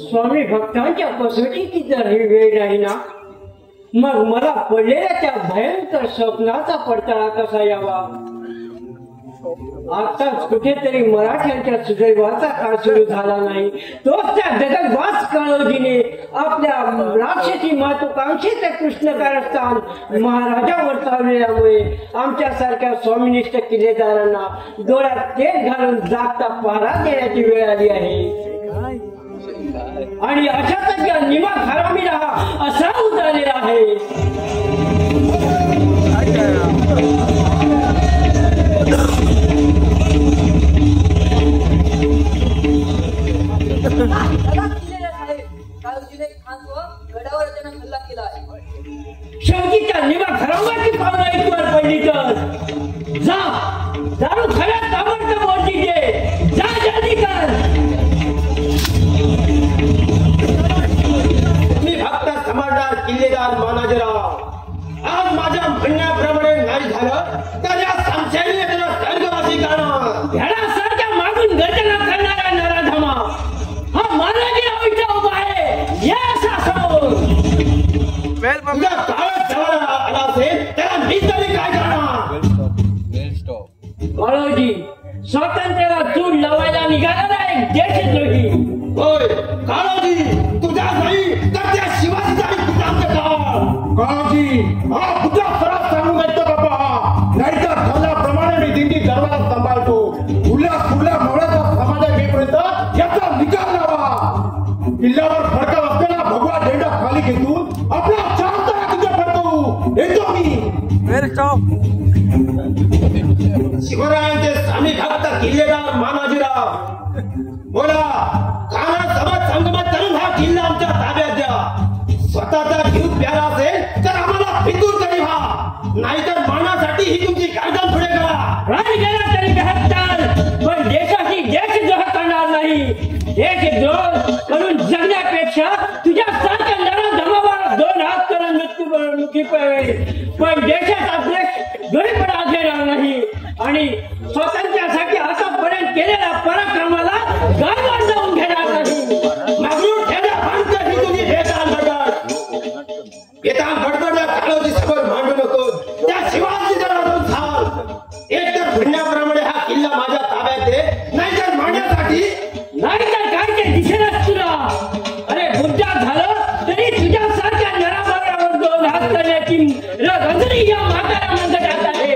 [SPEAKER 7] स्वामी भक्तांच्या कसोटीची जर ही वेळ नाही ना, मग मला पडलेल्या त्या भयंकर स्वप्नाचा पडताळा कसा यावा? आताच कुठेतरी मराठ्यांच्या सुदैवाचा काळ सुरू झाला नाही, तोच त्या जगद्वास काळोजीने आपल्या राक्षसी महत्वाकांक्षेचे कृष्ण कारस्थान महाराजावर चालवल्यामुळे आमच्यासारख्या स्वामिनिष्ठ किल्लेदारांना डोळ्यात तेल घालून जागता पहारा देण्याची वेळ आली आहे. आणि अशातच या निमा हरामीला असा उतरलेला आहे. शेवटीच्या निमा हरामाची पावलं इथवर पडली तर जा, दारू खऱ्या ताबडतोब मोठी घे, जा जल्दी कर.
[SPEAKER 2] समाजदार किल्लेदार मानाजीराव, आज माझ्या म्हणण्याप्रमाणे नाही झालं तर या संशयाने तुला स्वर्गवासी करणार.
[SPEAKER 7] ध्यानासारख्या मागून गर्जना करणारा नराधमा हा मानाजीराव उभा आहे. या सासो
[SPEAKER 2] तुझ्या काळात जवळ आला असेल त्याला मी तरी काय करणार?
[SPEAKER 7] बाळोजी, स्वातंत्र्याला चूड लावायला निघालेला एक देशद्रोही.
[SPEAKER 2] होय काळोजी, तुझ्या नाही तर त्या शिवाजीचा काळोजी, हा तुझ्या खराब सांगून येतो बाबा, नाहीतर ठरल्याप्रमाणे मी दिंडी दरबारात सांभाळतो. फुल्या मोळ्याचा समाजा घेईपर्यंत याचा निकाल लावा. किल्ल्यावर फडका असलेला भगवा झेंडा खाली घेऊन आपला शांत तुझ्या पडतो. येतो मी. शिवरायांचे स्वामी भक्त किल्लेदार मानाजीराव, बोला, काना समाज संगमत करून हा किल्ला आमच्या ताब्यात द्या. स्वतःचा जीव प्यारा असेल तर आम्हाला फितूर तरी व्हा, नाहीतर मानासाठी ही तुमची गर्दन पुढे करा.
[SPEAKER 7] राज गेला तरी बेहत्तर, पण देशाची देशद्रोह करणार नाही. देशद्रोह करून जगण्यापेक्षा तुझ्या सारख्या नराधमावर 2 हात करून मृत्यूमुखी पडेल, पण देशाचा देश दोरीपणा घेणार नाही. आणि स्वातंत्र्यासाठी आतापर्यंत केलेल्या पराक्रमाला गायवान जाऊन घेणार नाही.
[SPEAKER 2] मागून ठेवल्या भांडत ही तुझी बेताल बडबड. बेताल बडबडला काळोजी समोर मांडू नको. त्या शिवाजी जरा झाल. एक तर म्हणण्याप्रमाणे हा किल्ला माझ्या ताब्यात दे, तुझ्यासाठी
[SPEAKER 7] नाही तर काय ते दिसेलच तुला. अरे बुद्धा झालं तरी तुझ्यासारख्या नराबरावर दोन हात करण्याची गजरी या म्हाताऱ्या मंदिरात आहे.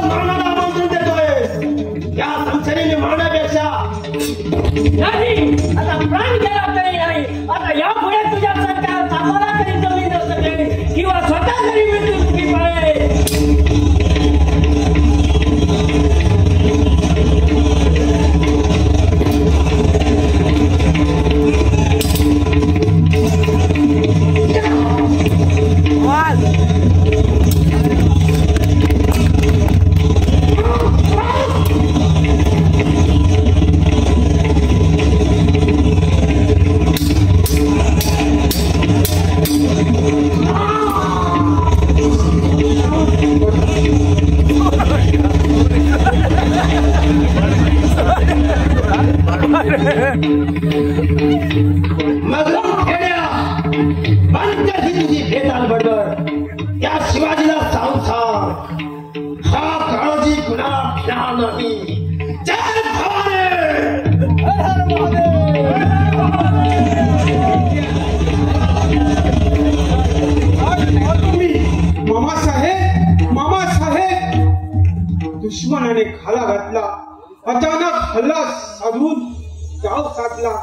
[SPEAKER 2] मानाला आमंत्रण देतोय. या संशयाने मारण्यापेक्षा
[SPEAKER 7] नाही, आता प्राण गेला तरी नाही. आता या पुढे तुझ्यासारख्या सापाला तरी जमीन नसते किंवा स्वतः तरी मृत्यू पाळे.
[SPEAKER 2] त्या शिवाजीला संसार हा काळजी गुन्हा घेणार नाही. जय
[SPEAKER 4] मामासाहेब दुश्मनाने खाला घातला. अचानक हल्ला साधून गाव साधला.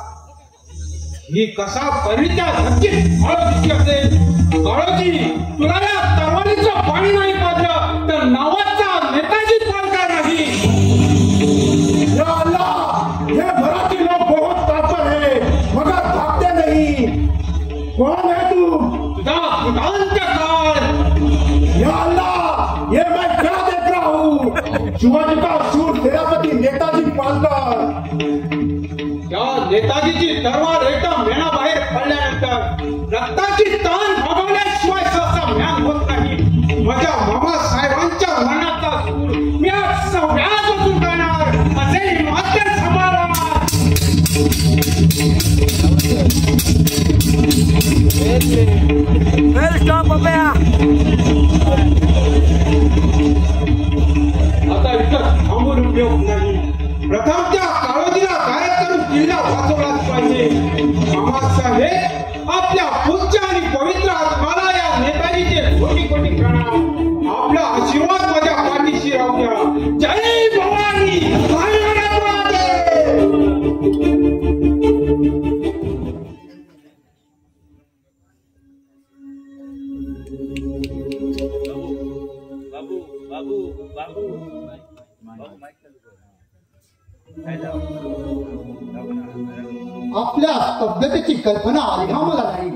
[SPEAKER 4] ही कसा परित्या नक्कीच काळोजी असेल. काळोजी, तुला या तरवारीचं पाणी नाही पाजलं तर नावाचा नेताजी पालका नाही.
[SPEAKER 2] या अल्लाह, ये भराती लोग बहुत तापर है मगर भागते नहीं. कौन है तू?
[SPEAKER 4] तुझा खुदांचा काळ.
[SPEAKER 2] या अल्लाह, ये मैं क्या देख रहा हूँ? शिवाजी का शूर सेनापती नेताजी पालकर.
[SPEAKER 4] या नेताजीची तलवार एका मेणाबाहेर पडल्यानंतर रक्ताची ताण भागवल्याशिवाय सहसा म्यान होत नाही. माझ्या मामासाहेबांच्या मनाचा सूर मी आज सव्याज वाजून करणार असे मात्र समाधान. आता इथं थांबून उपयोग नाही. प्रथम त्या काळोजीला गायब करून किल्ला वाचवलाच पाहिजे. मामासाहेब, आपल्या पूज्य आणि पवित्र आत्माला या नेताजीचे कोटी कोटी प्रणाम. आपला आशीर्वाद माझ्या पाठीशी राहू द्या. जय भवानी.
[SPEAKER 1] आपल्या तब्येतीची कल्पना आली मला नाही.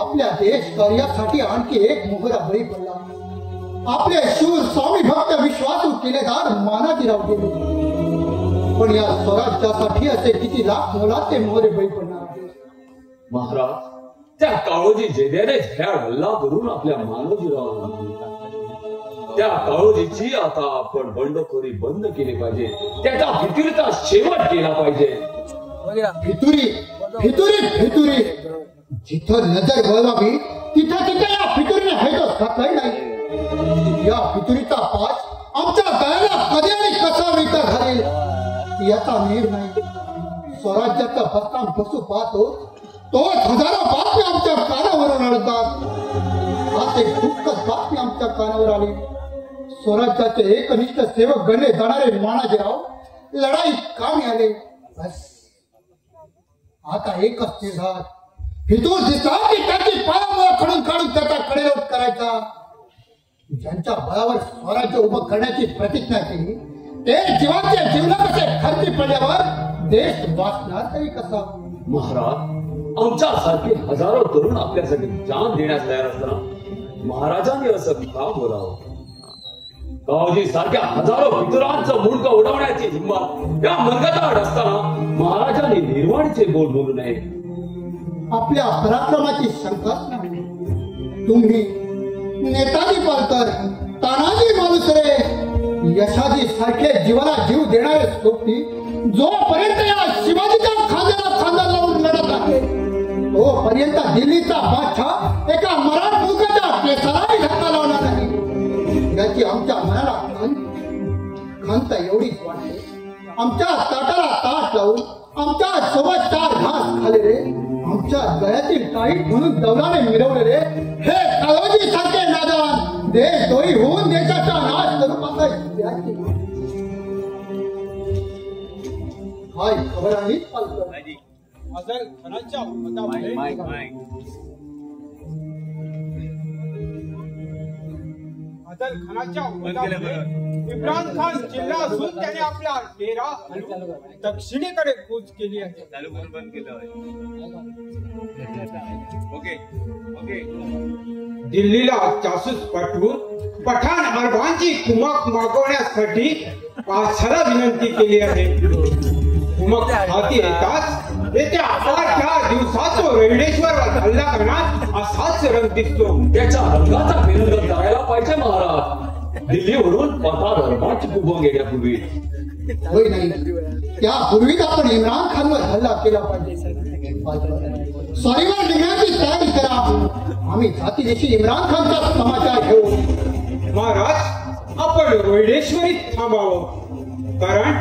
[SPEAKER 1] आपल्या देश कार्यासाठी आणखी एक मोहरा बळी पडला. आपले शूर स्वामी भक्त विश्वासू किल्लेदार मानाजीराव गेले. पण या स्वराज्यासाठी असे किती लाख मोलाचे मोहरे बळी पडणार आहेत.
[SPEAKER 3] महाराज, त्या काळोजी जेद्याने झ्या हल्ला करून आपल्या मानवजीराव, त्या काळोजीची आता आपण बंडखोरी बंद केली पाहिजे. त्याचा फितुरीचा शेवट केला पाहिजे.
[SPEAKER 1] फितुरी फितुरी फितुरी, जिथं नजर वळवावी तिथं तिथं या फितुरीने हैदोस घातलाय नाही. या फितुरीचा पाच आमच्या गळ्याला कधी आणि कसा विका घालेल याचा नेर नाही. स्वराज्याचा बदनाम कसू पाहतो तोच हजारो बातमी आमच्या कानावरून आढळतात. आज एक दुःखद बातमी आमच्या कानावर आली. स्वराज्याचे एकनिष्ठ सेवक गणले जाणारे मानाजीराव लढाईत कामी आले. बस आता एकच निर्धार. फितूर दिसला की त्याची पायामुळे खडून काढून त्याचा कडेलोट करायचा. ज्यांच्या बळावर स्वराज्य उभं करण्याची प्रतिज्ञा केली ते जीवाचे जीवनाचे खर्ची पडल्यावर देश वाचणार तरी कसा.
[SPEAKER 3] महाराज, आमच्यासारखे हजारो तरुण आपल्यासाठी जान देण्यास तयार असताना महाराजांनी असं का बोलावं? गावजी सारख्या हजारो पितरांचं मुंडकं उडवण्याची हिंमत या मनगटात असताना महाराजांनी निर्वाणीचे बोल बोलू नये.
[SPEAKER 1] आपल्या पराक्रमाची शंकाच नाही. तुम्ही नेताजी पालकर, तानाजी मालुसरे, यशाजी सारखे जीवाला जीव देणारे सोबती जोपर्यंत या शिवाजीच्या खांद्याला खांदा लावून लढत आहे तोपर्यंत दिल्लीचा बादशाह एका मराठ मुलगाच्या केसालाही धक्का लावणार नाही. याची
[SPEAKER 5] वाटते. आमच्या ताटाला ताट लावून आमच्या सोबत 4 घास खाले रे. आमच्या गळ्यातील टाईट म्हणून दौलाने मिरवले रे. हे काळोजी सारखे नादान देशद्रोही होऊन देशाचा नाश करू पाहताय. हाय खबर आहे
[SPEAKER 2] अफजल खानाच्या मतामुळे अफजल खानाच्या मतामुळे इम्रान खान जिल्हा असून त्याने आपला डेरा दक्षिणेकडे कूच केली आहे. दिल्लीला जासूस पाठवून पठाण अरबांची कुमक मागवण्यासाठी पाचाला विनंती केली आहे. कुमक हाती येताच येत्या 8 दिवसात रेडेश्वरवर हल्ला करणार असाच रंग दिसतो.
[SPEAKER 3] त्याच्या रंगाचा विनंती करायला पाहिजे महाराज. दिल्लीवरून पठाण अरबांची कुमक येण्यापूर्वी
[SPEAKER 5] होय नाही त्यापूर्वीच आपण इम्रान खानवर हल्ला केला पाहिजे. स्वारीवर निघण्याची तयारी करा. आम्ही जातीदेशी इम्रान खानचा समाचार घेऊ.
[SPEAKER 2] महाराज आपण रोहिडेश्वरीत थांबावं. कारण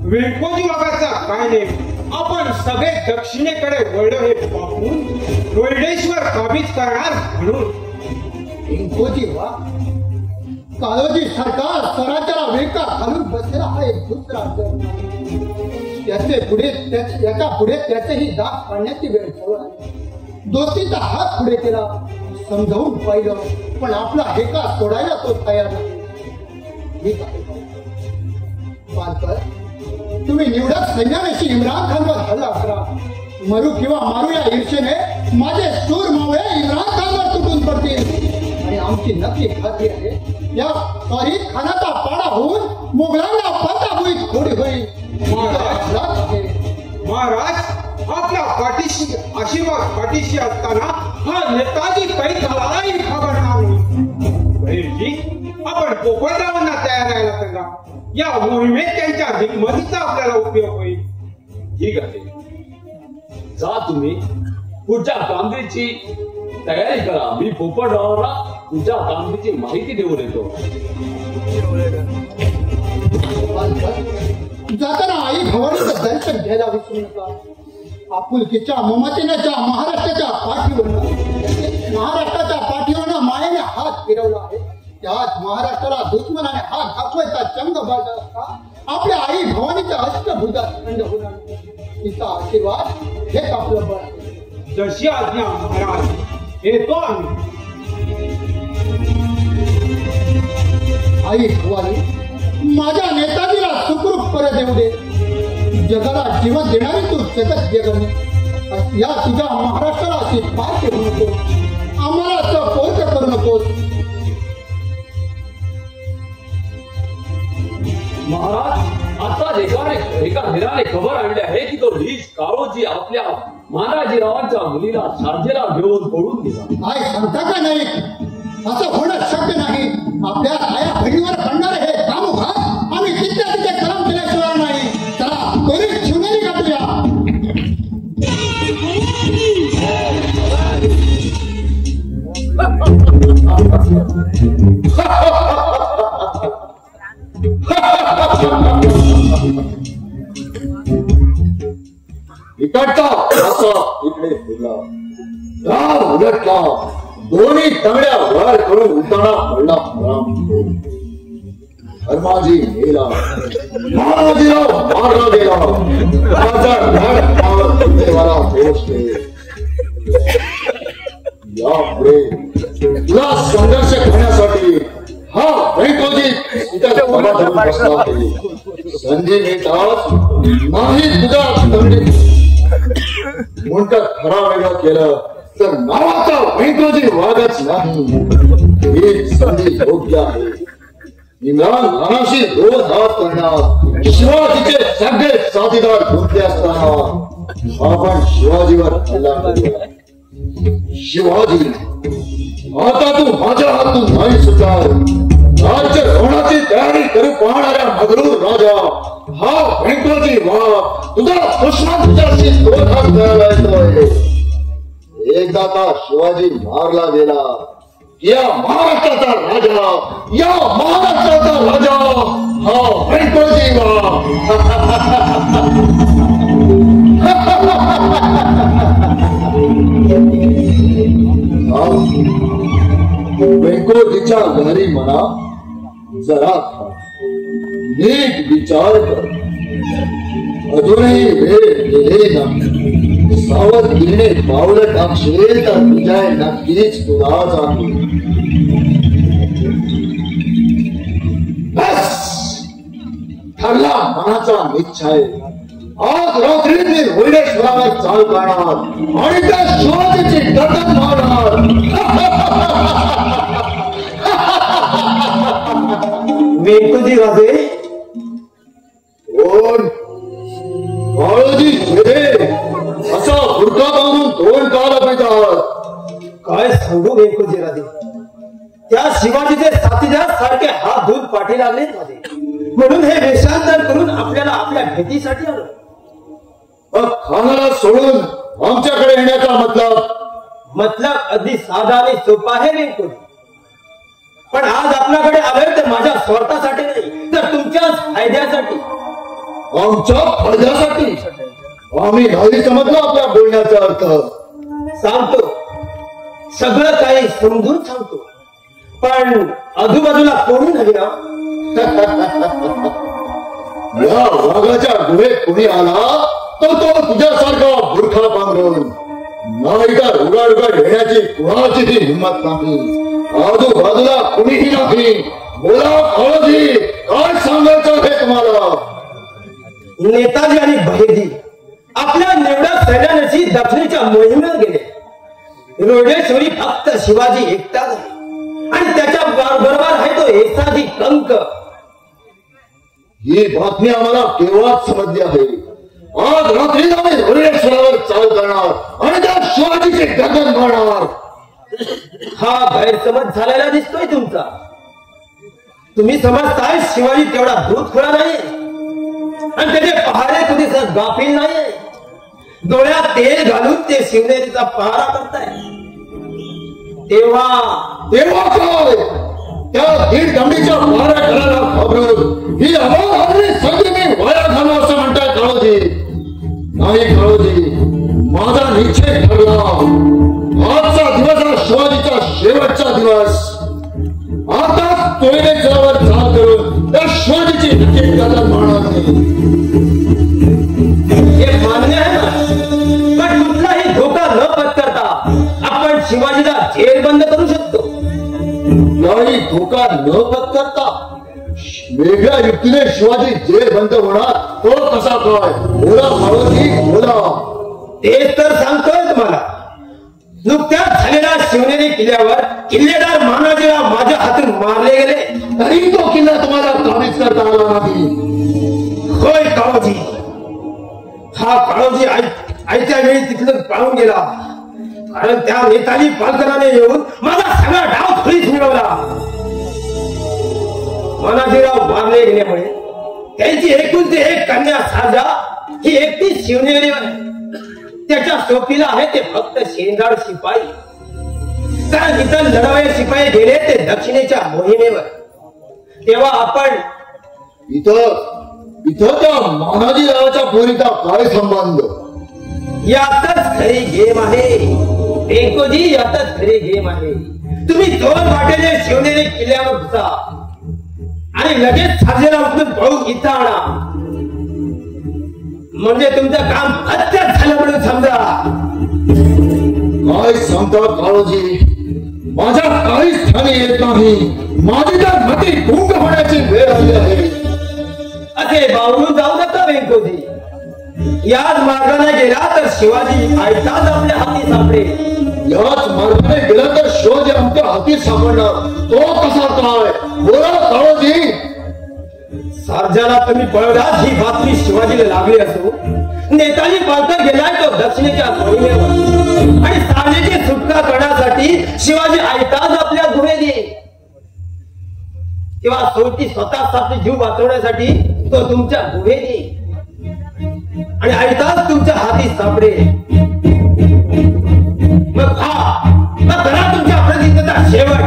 [SPEAKER 2] वेंकोजी वाघाचा काय नेम आपण सगळे दक्षिणेकडे वळलो हे पाहून रोहिडेश्वर काबीज करणार म्हणून.
[SPEAKER 5] वेंकोजी वाघ काळोजी सरकार स्वराज्याला वेका घालून बसलेला हा एक दुसरा जग. त्याच्या पुढे त्याचेही दाग पाडण्याची वेळ जवळ आली. दोस्तीचा हात पुढे केला समजावून पाहिलं पण आपला हेका सोडायला तो तयार नाही. बालकर तुम्ही निवडक सैन्यानेशी इम्रान खानवर हल्ला करा. मरू किंवा मारू या ईर्षेने माझे सूर मावळे इम्रान खानवर तुटून पडतील. आणि आमची नक्की खात्री आहे या फरीद खानाचा पाडा होऊन मुघलांना पंताभुईत खोडी होईल.
[SPEAKER 2] महाराज आपल्या पाठीशी आशीर्वाद पाठीशी असताना हा नेताजी काही झालाही खबरणार नाही. आपण पोपटरावांना तयार राहायला सांगा. या मोहिमेत त्यांच्या दिग्मतीचा आपल्याला उपयोग होईल.
[SPEAKER 3] ठीक आहे जा तुम्ही पुढच्या कामगिरीची तयारी करा. मी पोपटरावांना तुझ्या कामगिरीची माहिती देऊन येतो.
[SPEAKER 5] जाताना आई भवानीचं दर्शन घ्यायला विसरू नका. आपुलकीच्या ममतेच्या महाराष्ट्राच्या पाठीवरनं मायेने हात फिरवला आहे. त्याच महाराष्ट्राला दुश्मनाने हात दाखवायचा चंग बाजा असता आपल्या आई भवानीच्या अष्टभुजात थंड होणार. तिचा आशीर्वाद हेच आपलं बळ.
[SPEAKER 2] जशी आज्ञा महाराज येतो आम्ही.
[SPEAKER 5] आई भवानी माझ्या नेताजीला सुखरूप परत येऊ दे. जगाला जीवन देणारी तू जगत जगणे या तुझ्या महाराष्ट्राला अशी पार करू नको. आम्हाला असं पोच करू नकोस.
[SPEAKER 3] महाराज आता एका धीराने खबर आणली आहे की तो ढीस काळोजी आपल्या महाराजीरावांच्या मुलीला शारजेला घेऊन पळून गेला.
[SPEAKER 5] काय सांगता का नाही? असं होणं शक्य नाही. आपल्या आया बहिणीवर पडणार हे कामोघात आम्ही तिथे कलम केल्याशिवाय नाही. चला त्वरित शिवनेरी गाठूया.
[SPEAKER 1] इकडचा असा इकडे फिरला. राम उलटला. दोन्ही तंगड्या वर करून उताना पडला. धर्माजी गेला. महाराजीराव मारला गेला. राजा पोहोचले. यापुढे तुला संघर्ष करण्यासाठी हा वेंकोजी संधी मिळतात नाही. तुझ्या म्हणत खरा वेगळं केलं तर नावाचा वेंकोजी वागच नाही. ही संधी योग्य आहे. इम्रान खानाशी रोज हात करणार. शिवाजीचे सगळे साथीदार गुंतले असताना आपण शिवाजीवर हल्ला करूया. शिवाजी आता तू माझ्या हातून नाही सुटणार. राज्य होण्याची तयारी करू पाहणाऱ्या मगरूर राजा हा वेंकोजी वाघ तुझा दुश्मन तुझ्याशी दोघात करायला येतोय. एकदा का शिवाजी मारला गेला या महाराष्ट्राचा राजा हो वैकोजी वैकोजीच्या घरी म्हणा जरा नीट विचार कर. अजूनही वेळ गेले नाही. सावधगिरीने पावलं टाकशील तर विजय नक्कीच तुला जातो. बस ठरला मनाचा निश्चय. आज रात्री मी होळेश्वरावर चाल करणार आणि त्या शिवाजीची गर्दन मारणार.
[SPEAKER 2] वेंकुजी राजे
[SPEAKER 1] कोण? काळोजी शेरे असा बुरका बांधून दोन काल पितात.
[SPEAKER 2] काय सांगू वेंकुजी राजे, त्या शिवाजीचे साथीदार सारखे हात धुवून पाठी लागले माझे. म्हणून हे वेषांतर करून आपल्याला आपल्या भेटीसाठी आलो.
[SPEAKER 1] खानाला सोडून आमच्याकडे येण्याचा
[SPEAKER 2] मतलब अगदी साधा आणि सोपा आहे वेंकुजी. पण आज आपल्याकडे आलोय तर माझ्या स्वार्थासाठी नाही, तर तुमच्याच फायद्यासाठी.
[SPEAKER 1] आमच्या फायद्यासाठी? आम्ही नाही समजलो आपल्या बोलण्याचा अर्थ.
[SPEAKER 2] सांगतो, सगळं काही समजून सांगतो, पण आजूबाजूला कोणी नाही ना.
[SPEAKER 1] या वाघाच्या गुहेत कोणी आला तर तो तुझ्यासारखा बुरखा पांघरून, नाही तर उगाड उगाड येण्याची कुणाचीही हिंमत नाही. आजूबाजूला कोणीही नाही. बोला काळोजी, काय सांगायचं हे तुम्हाला?
[SPEAKER 2] नेताजी आणि बहिर्जी आपल्या निवडक सैन्याशी दक्षिणेच्या मोहिमेवर गेले. रोडेश्वरी फक्त शिवाजी एकटाच आहे आणि त्याच्या बरोबर आहे तो येसाजी कंक.
[SPEAKER 1] ही बातमी आम्हाला केव्हाच समजली आहे. आज रात्री आम्ही रोडेश्वरावर चाल करणार आणि त्या शिवाजीची गर्दन मारणार.
[SPEAKER 2] हा गैरसमज झालेला दिसतोय तुमचा. तुम्ही समजताय शिवाजी तेवढा दूधखोळा नाही आणि त्याचे पहारे कधी गाफील नाही. डोळ्यात तेल घालून ते शिवनेरीचा पहारा करताय.
[SPEAKER 1] तेव्हा काय त्या दीड दंडीच्या पहारा करायला घाबरून ही आम्हाला संधी मी वाया घालू असं म्हणताय काळोजी? नाही काळोजी, माझा निश्चय ठरला. आजचा दिवस हा शिवाजीचा शेवटचा दिवस. आता तोयनेश्वरावर चाल करून त्या शिवाजीची नक्की गर्दन मारणार नाही.
[SPEAKER 2] हे मान्य आहे ना, पण कुठलाही धोका न पत्करता आपण शिवाजीला जेरबंद करू शकतो.
[SPEAKER 1] नाही धोका न पत्करता वेगळ्या युक्तीने शिवाजी जेल बंद होणार तो कसा काय? बोला काळोजी बोला.
[SPEAKER 2] तेच तर सांगतोय तुम्हाला. नुकत्याच झालेल्या शिवनेरी किल्ल्यावर किल्लेदार मानाजीराव माझ्या हातून मारले गेले,
[SPEAKER 1] तरी तो किल्ला तुम्हाला काबीज करता आला नाही.
[SPEAKER 2] होय काळोजी, हा काळोजी आयत्या वेळी तिथून पळून गेला. कारण त्या नेताजी पालकराने येऊन माझा सगळा डाव खोलीत मिळवला. मानाजीराव मारले गेल्यामुळे त्यांची एकुलती एक कन्या सारजा ही एकटी शिवनेरीवर आहे. त्याच्या सोपीला आहे ते फक्त शेंदाड शिपाई. कारण इतर लढावे शिपाई गेले ते दक्षिणेच्या मोहिमेवर. तेव्हा आपण
[SPEAKER 1] इथं त्या मानाजीरावाच्या पोरीचा काय संबंध?
[SPEAKER 2] यातच खरी गेम आहे वेंकोजी, यातच खरी गेम आहे. तुम्ही दोन वाटेने शिवनेरी किल्ल्यावर घुसा आणि लगेच साजेला उचलून पळून इथं आणा. म्हणजे तुमचं काम अत्यंत झालं म्हणून समजा.
[SPEAKER 1] काय सांगता काळोजी? माझ्या काहीच ठाणे येत नाही. माझी तर मती गुंग होण्याची वेळ आली आहे.
[SPEAKER 2] असे बावरून जाऊ नका वेंकोजी. याच मार्गाने गेला तर शिवाजी आयताच आपल्या हाती सापडेल.
[SPEAKER 1] याच मार्गाने गेला तर शिवाजी आमच्या हाती सापडणार तो कसा काय? बोला काळोजी.
[SPEAKER 2] सारजाला तुम्ही पळवलात ही बातमी शिवाजीला लागली असो. नेताजी पालकर गेलाय तो दक्षिणेच्या मोहिमेवर आणि साजेची सुटका करण्यासाठी शिवाजी आयताच आपल्या गुहेत येईल. किंवा शेवटी स्वतः आपली जीव वाचवण्यासाठी तो तुमच्या गुहेत येईल आणि आयताच तुमच्या हाती सापडेल. मग करा तुमच्या प्रतिज्ञेचा शेवट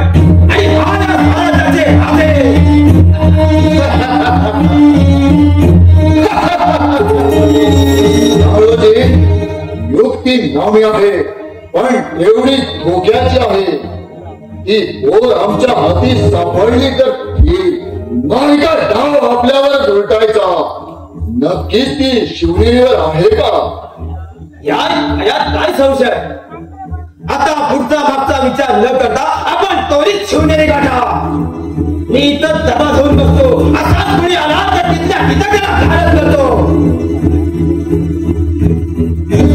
[SPEAKER 2] आणि महाराजांचे
[SPEAKER 1] आम्ही आहे, पण एवढी धोक्याची आहे की पोर आमच्या हाती सापडली तर नाही का डाव आपल्यावर उलटायचा. नक्कीच ती शिवनेरीवर आहे का?
[SPEAKER 2] यात काय संशय. आता पुढचा मागचा विचार न करता आपण त्वरित शिवनेरी गाठा. मी इथं दबा घेऊन बसतो. असाच कोणी आला तर तिथल्या हिताला घालत करतो.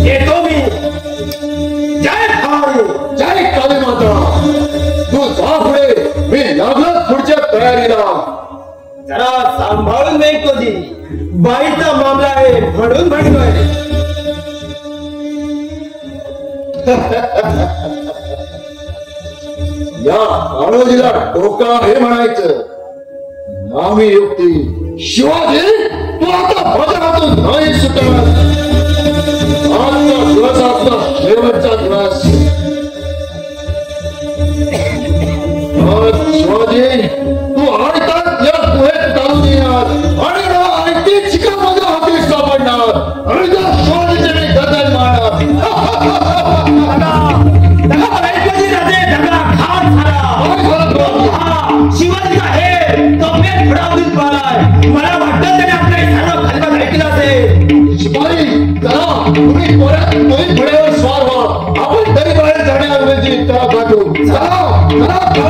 [SPEAKER 2] येतो मी. जय भावी,
[SPEAKER 1] जय काली माता. तू जा पुढे, मी लागलोच पुढच्या तयारीला.
[SPEAKER 2] जरा सांभाळून नाही कोणी. बाईचा मामला आहे म्हणून म्हणतोय.
[SPEAKER 1] या काळोजीला डोका हे म्हणायचं. नामी युक्ती. शिवाजी, तू आता माझ्या हातून नाही सुटणार. आजचा दिवस आपला शेवटचा दिवस. शिवाजी, तू आणतात या गुहेत चालून येणार आणि आणखी चिका माझ्या हाती सापडणार आणि त्या शिवाजीचे मी गजल मारणार.
[SPEAKER 2] शिवाजी आहे तो पेट फडावून पालाय. मला वाटतं त्याने आपल्या सर्व खलबत ऐकलं असेल.
[SPEAKER 1] शिपाई, चला तुम्ही पुढेवर स्वार व्हा. आपण तरी बाहेर जाण्याऐवजी त्याला गाठू. चला चला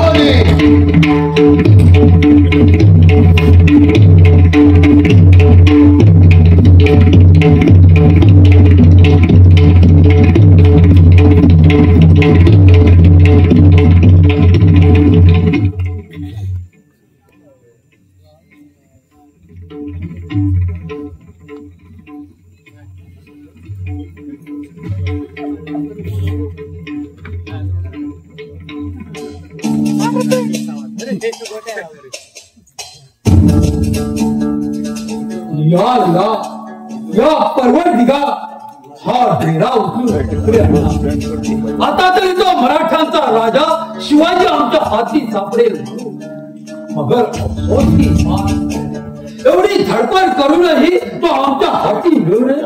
[SPEAKER 3] या परवडदिगा हा डेरा उचलून आता तरी तो मराठ्यांचा राजा शिवाजी आमच्या हाती सापडेल. मगर अफसोस की बात, एवढी धडपड करूनही तो आमच्या हाती मिळू नये.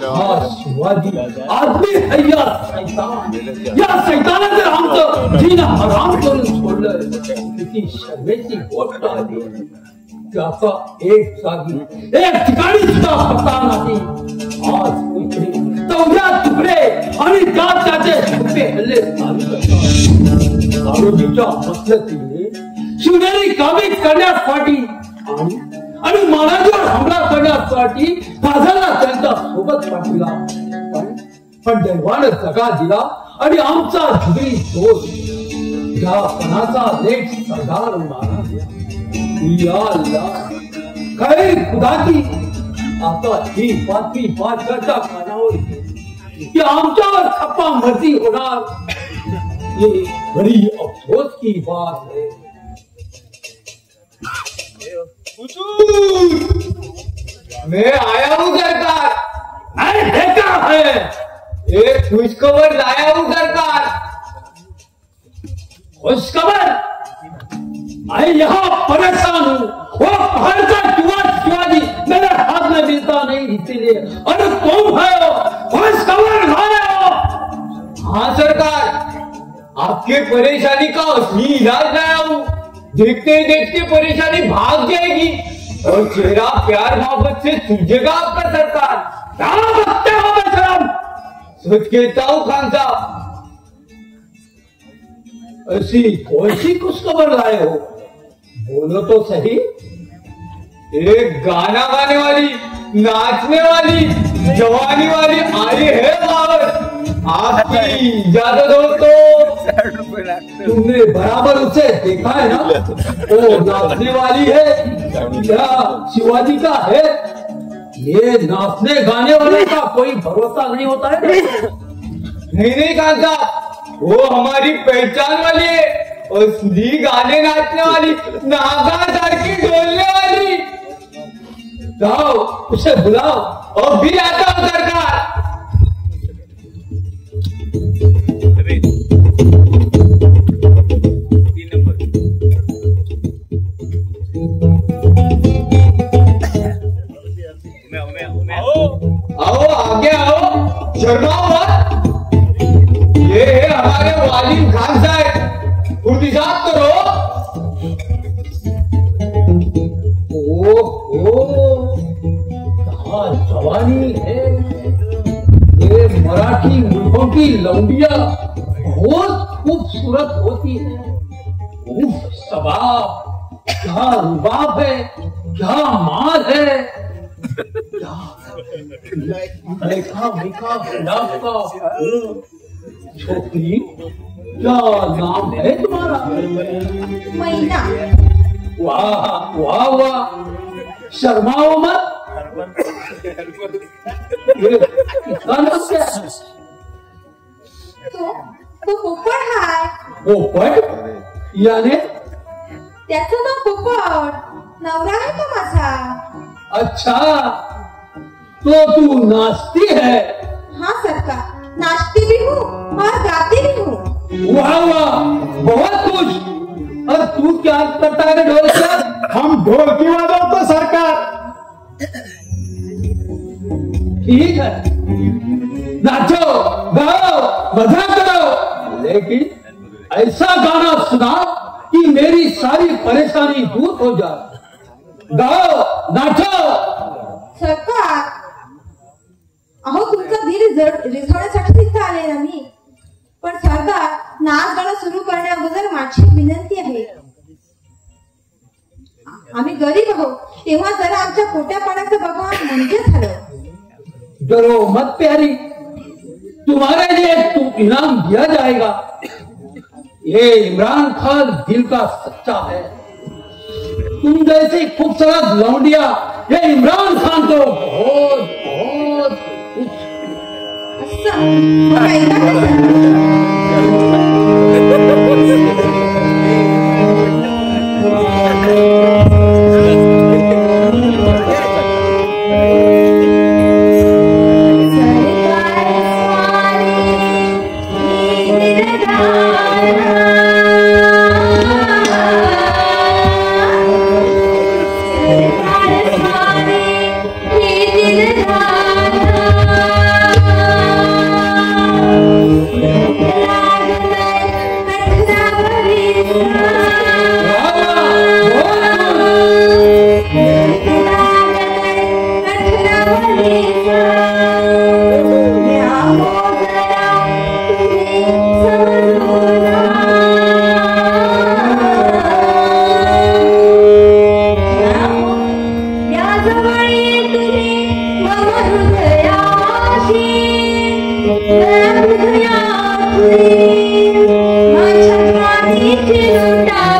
[SPEAKER 3] हा शिवाजी आदमी है या सैतान. या सैतानाने जर आमचं जीन हराम करून सोडलं, किती शर्मेची गोष्ट आली. त्याचा एक जागी एक ठिकाणी सुद्धा पत्ता नाही. आज इकडे चौदा तुकडे आणि त्यात त्याचे छुपे हल्ले चालू करतात. काळोजीच्या मसलतीने शिवनेरी काबीज करण्यासाठी आणि महाराजांवर हमला करण्यासाठी काझाला त्यांच्या सोबत पाठविला. पण दैवानं जगा दिला आणि आमचा जुगरी दोष या पणाचा लेख सरदार मारा. या अल्लाह, खैर खुदा की आता ही बातमी बादशाहच्या कानावर की आमच्यावर खप्पा मर्जी होणार. ये बड़ी अफसोस की बात है.
[SPEAKER 4] मैं आया हूँ सरकार.
[SPEAKER 3] मैंने देखा है.
[SPEAKER 4] एक खुशखबर लाया हूँ सरकार.
[SPEAKER 3] खुशखबर? मैं यहाँ परेशान हूँ. वो पहाड़ का शिवाजी मेरे हाथ में मिलता नहीं, इसीलिए. अरे तुम है हो, खुशखबर लाए हो.
[SPEAKER 4] हाँ सरकार, आपके परेशानी का असली इलाज लाया हूँ. देखते देखते परेशानी भाग जाएगी और चेहरा प्यार मोहब्बत से सूझेगा आपका सरकार.
[SPEAKER 3] क्या बकते हो बेशरम?
[SPEAKER 4] सच कहता हूँ खान साहब.
[SPEAKER 3] ऐसी कौन सी खुशखबर लाए हो? बोलो तो सही.
[SPEAKER 4] एक गाना गाने वाली, नाचने वाली, जवानी वाली आई है बाबत. आपकी इजाजत हो तो.
[SPEAKER 3] तुमने बराबर उसे देखा है ना? वो नाचने वाली है क्या शिवाजी का है? ये नाचने गाने वाले का कोई भरोसा नहीं होता है.
[SPEAKER 4] नहीं खान साहब, वो हमारी पहचान वाली है. असली गाने नाचने वाली, नागा की डोलने वाली.
[SPEAKER 3] जाओ उसे बुलाओ.
[SPEAKER 4] और भी आता हूँ सरकार.
[SPEAKER 3] इंतजार करो। क्या जवानी है, ये मराठी मुल्कों की लौंडिया बहुत खूबसूरत होती है। उफ सबाब, क्या रुबाब है, क्या माल है, क्या मीठा मीठा गुलाब का। छोकरी, क्या नाम है तुम्हारा?
[SPEAKER 6] मैना।
[SPEAKER 3] वाह वाह वाह, शर्माओ मत। इतना नाम क्या है?
[SPEAKER 6] तो पोपट हाय।
[SPEAKER 3] पोपट याने?
[SPEAKER 6] त्याचं नाव पोपट, नवरा आहे तो माझा।
[SPEAKER 3] अच्छा, तो तू नाचती है?
[SPEAKER 6] हाँ सरकार, नाचती भी हूँ और गाती भी हूँ।
[SPEAKER 3] वाह वाह, बहुत कुछ। और तू क्या करता है ढोल से?
[SPEAKER 5] हम ढोलकी वाजवतो सरकार।
[SPEAKER 3] ठीक है, नाचो गाओ मजा करो, लेकिन ऐसा गाना सुना कि मेरी सारी परेशानी दूर हो जाए। गाओ नाचो।
[SPEAKER 6] सरकार, अहो तुमचा धीर रिझवण्यासाठी तिथे आले ना मी। पण सरकार, नाच गाणं सुरू करण्याअगोदर माझी विनंती आहे, आम्ही गरीब आहोत, तेव्हा जरा आमच्या पोट्या पाण्याचं बघा म्हणजे झालं।
[SPEAKER 3] डरो मत प्यारी, तुम्हारे लिए तो इनाम दिया जाएगा। ये इमरान खान दिल का सच्चा है। तुम जैसी खूबसूरत लौंडिया ये इमरान खान को बहुत बहुत
[SPEAKER 6] असं मग ऐका कसं? माझ्या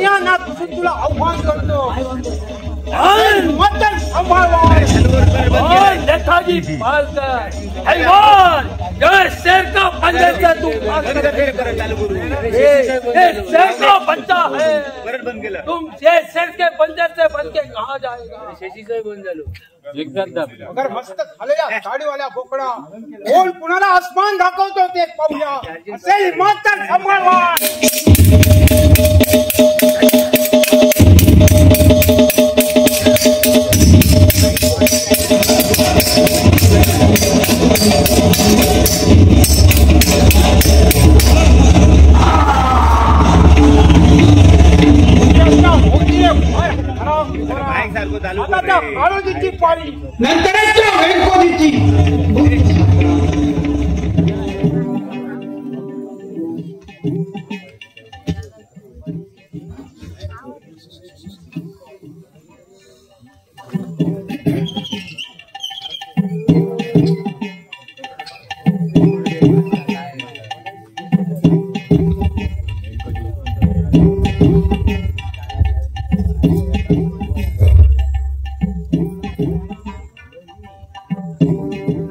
[SPEAKER 5] पाहुण्या नातून तुला आव्हान करतो, मतदान सांभाळवा.
[SPEAKER 8] नेताजी जय शेर का पंजा से तुम शेर का पंजा है, तुम शेर के पंजे से बन के कहाँ जाएगा. शशि साहेब बन झालो
[SPEAKER 5] अगर मस्त झालेल्या साडीवाल्या बोकडा कोण कुणाला आसमान दाखवतो ते पाहूया. असेल मतदान सांभाळवा. आता काळोजीची पाळी,
[SPEAKER 2] नंतरच वेंकोजीची.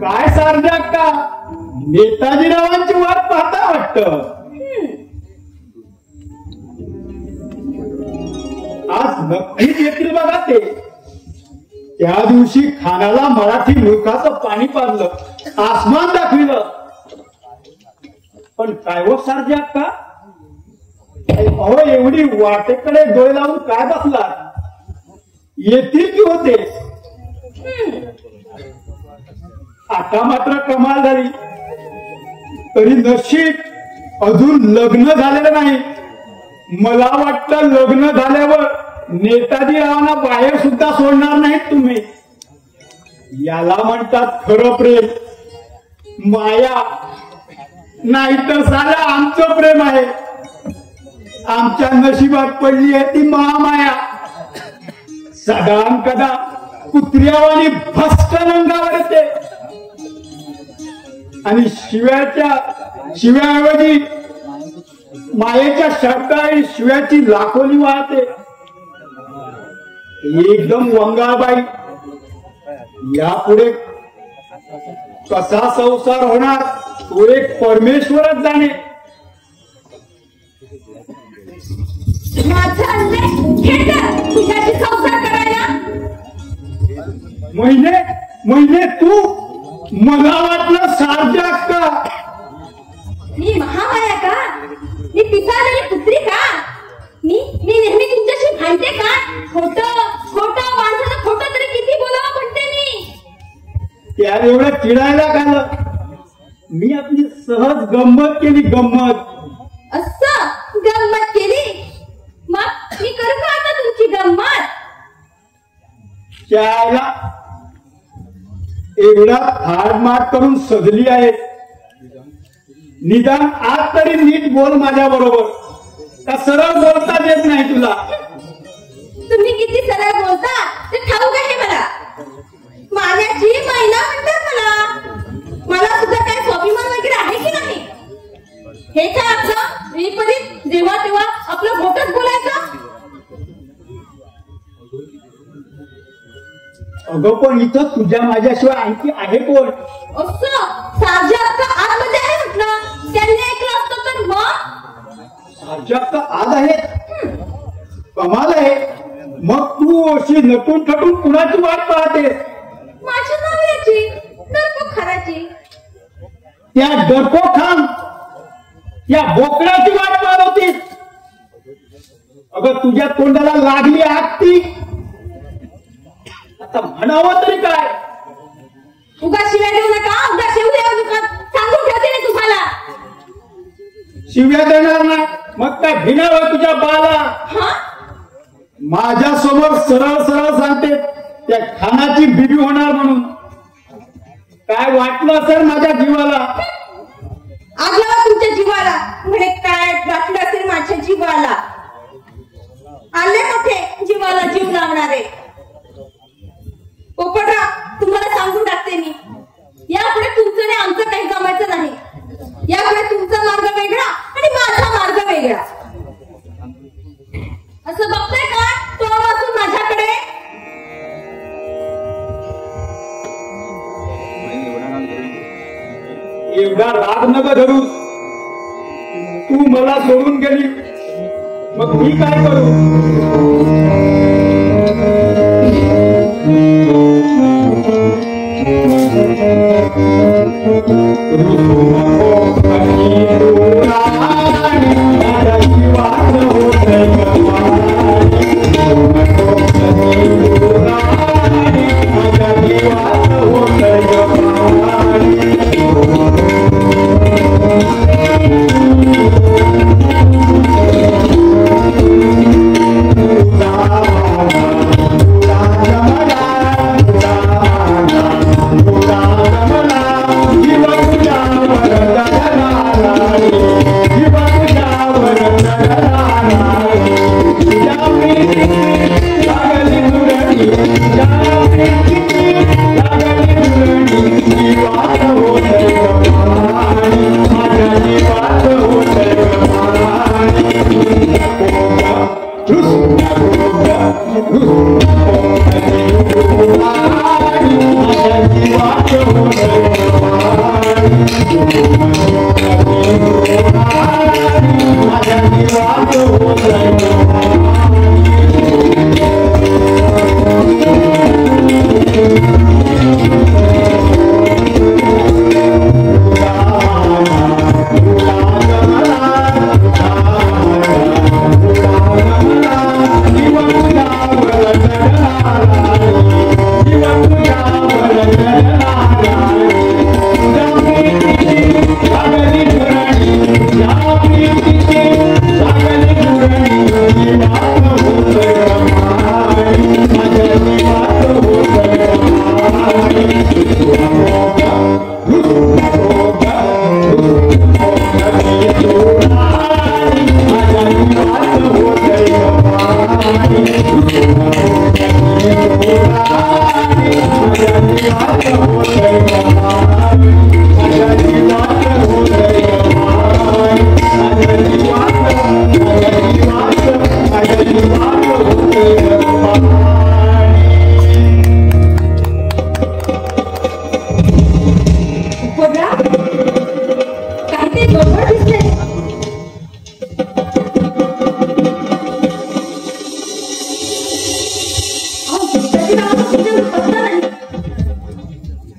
[SPEAKER 2] काय सारख्या का नेताजीरावांची वाट पाहता वाटत. आज नक्कीच येतील बघा ते. त्या दिवशी खानाला मराठी मुलखाचं पाणी पाजलं, आसमान दाखविलं. पण काय हो सारख्या का, अहो एवढी वाटेकडे डोळे लावून काय बसला. येतील की होते. आता मात्र कमाल झाली. तरी नशीब अजून लग्न झालेलं नाही. मला वाटतं लग्न झाल्यावर नेताजी रावांना बाहेर सुद्धा सोडणार नाहीत तुम्ही. याला म्हणतात खरं प्रेम. माया नाहीतर साला आमचं प्रेम आहे. आमच्या नशिबात पडली आहे ती महामाया. सदान कदा कुत्र्यावानी भस्क अंगावर येते आणि शिव्याऐवजी मायेच्या शब्द आणि शिव्याची लाखोली वाहते. एकदम वंगाबाई. यापुढे कसा संसार होणार तो एक परमेश्वरच जाणे.
[SPEAKER 6] तुझ्याशी संसार करायला
[SPEAKER 2] महिने तू, मला वाटलं सारख्या का.
[SPEAKER 6] मी महामाया का, मी पिसाळलेली पुत्री का, मी नेहमी तुमच्याशी भांडते का. खोटं माणसाचं खोटं तरी किती बोलावं म्हणते मी.
[SPEAKER 2] त्या एवढं चिडायला काय. मी आपली सहज गंमत केली. गंमत
[SPEAKER 6] असं गंमत केली. मग मी करू का आता तुमची गंमत.
[SPEAKER 2] त्याला एवढा थाटमाट करून सजली आहे. निदान आज तरी नीट बोल माझ्या बरोबर. का सरळ बोलता येत नाही तुला.
[SPEAKER 6] तुम्ही किती सरळ बोलता ते ठाऊक आहे मला. माझ्याची महिला म्हणतात मला सुद्धा काय स्वाभिमान वगैरे आहे की नाही. हे काय आपलं विपरीत जेव्हा तेव्हा आपलं मोठंच बोलायचं.
[SPEAKER 2] अगं पण इथं तुझ्या माझ्याशिवाय आणखी आहे कोण.
[SPEAKER 6] असं सारख्या आतमध्ये आहे म्हटलं. त्यांनी ऐकलं असतं तर मग.
[SPEAKER 2] सारख्या आज आहेत. कमाल आहे. मग तू अशी नटून थटून कुणाची वाट पाहते.
[SPEAKER 6] माझ्या नवऱ्याची, डरपोखाराची.
[SPEAKER 2] त्या डरपोखान या बोकडाची वाट पाहत होतीस. अगं तुझ्या तोंडाला लागली आग ती. आता म्हणावं तरी काय.
[SPEAKER 6] उगा शिव्या देऊ नका. उगा शिव देऊ सांगून ठेवते ना तुम्हाला.
[SPEAKER 2] शिव्या देणार नाही मग काय भिणार तुझ्या बाला. माझ्या समोर सरळ सरळ सांगते त्या खानाची बिबी होणार म्हणून. काय वाटलं असेल माझ्या जीवाला.
[SPEAKER 6] आग लावा तुमच्या जीवाला. म्हणे काय वाटलं असेल माझ्या जीवाला. आले मोठे जीवाला जीव लावणारे. पोपटराव तुम्हाला सांगून टाकते मी. यापुढे तुमचं आणि आमचं काही जमायचं नाही. यापुढे तुमचा मार्ग वेगळा आणि माझा मार्ग वेगळा. असं बघताय का तोंड वाचून माझ्याकडे?
[SPEAKER 5] एवढा राग नका धरूस. तू मला सोडून गेली मग मी काय करू?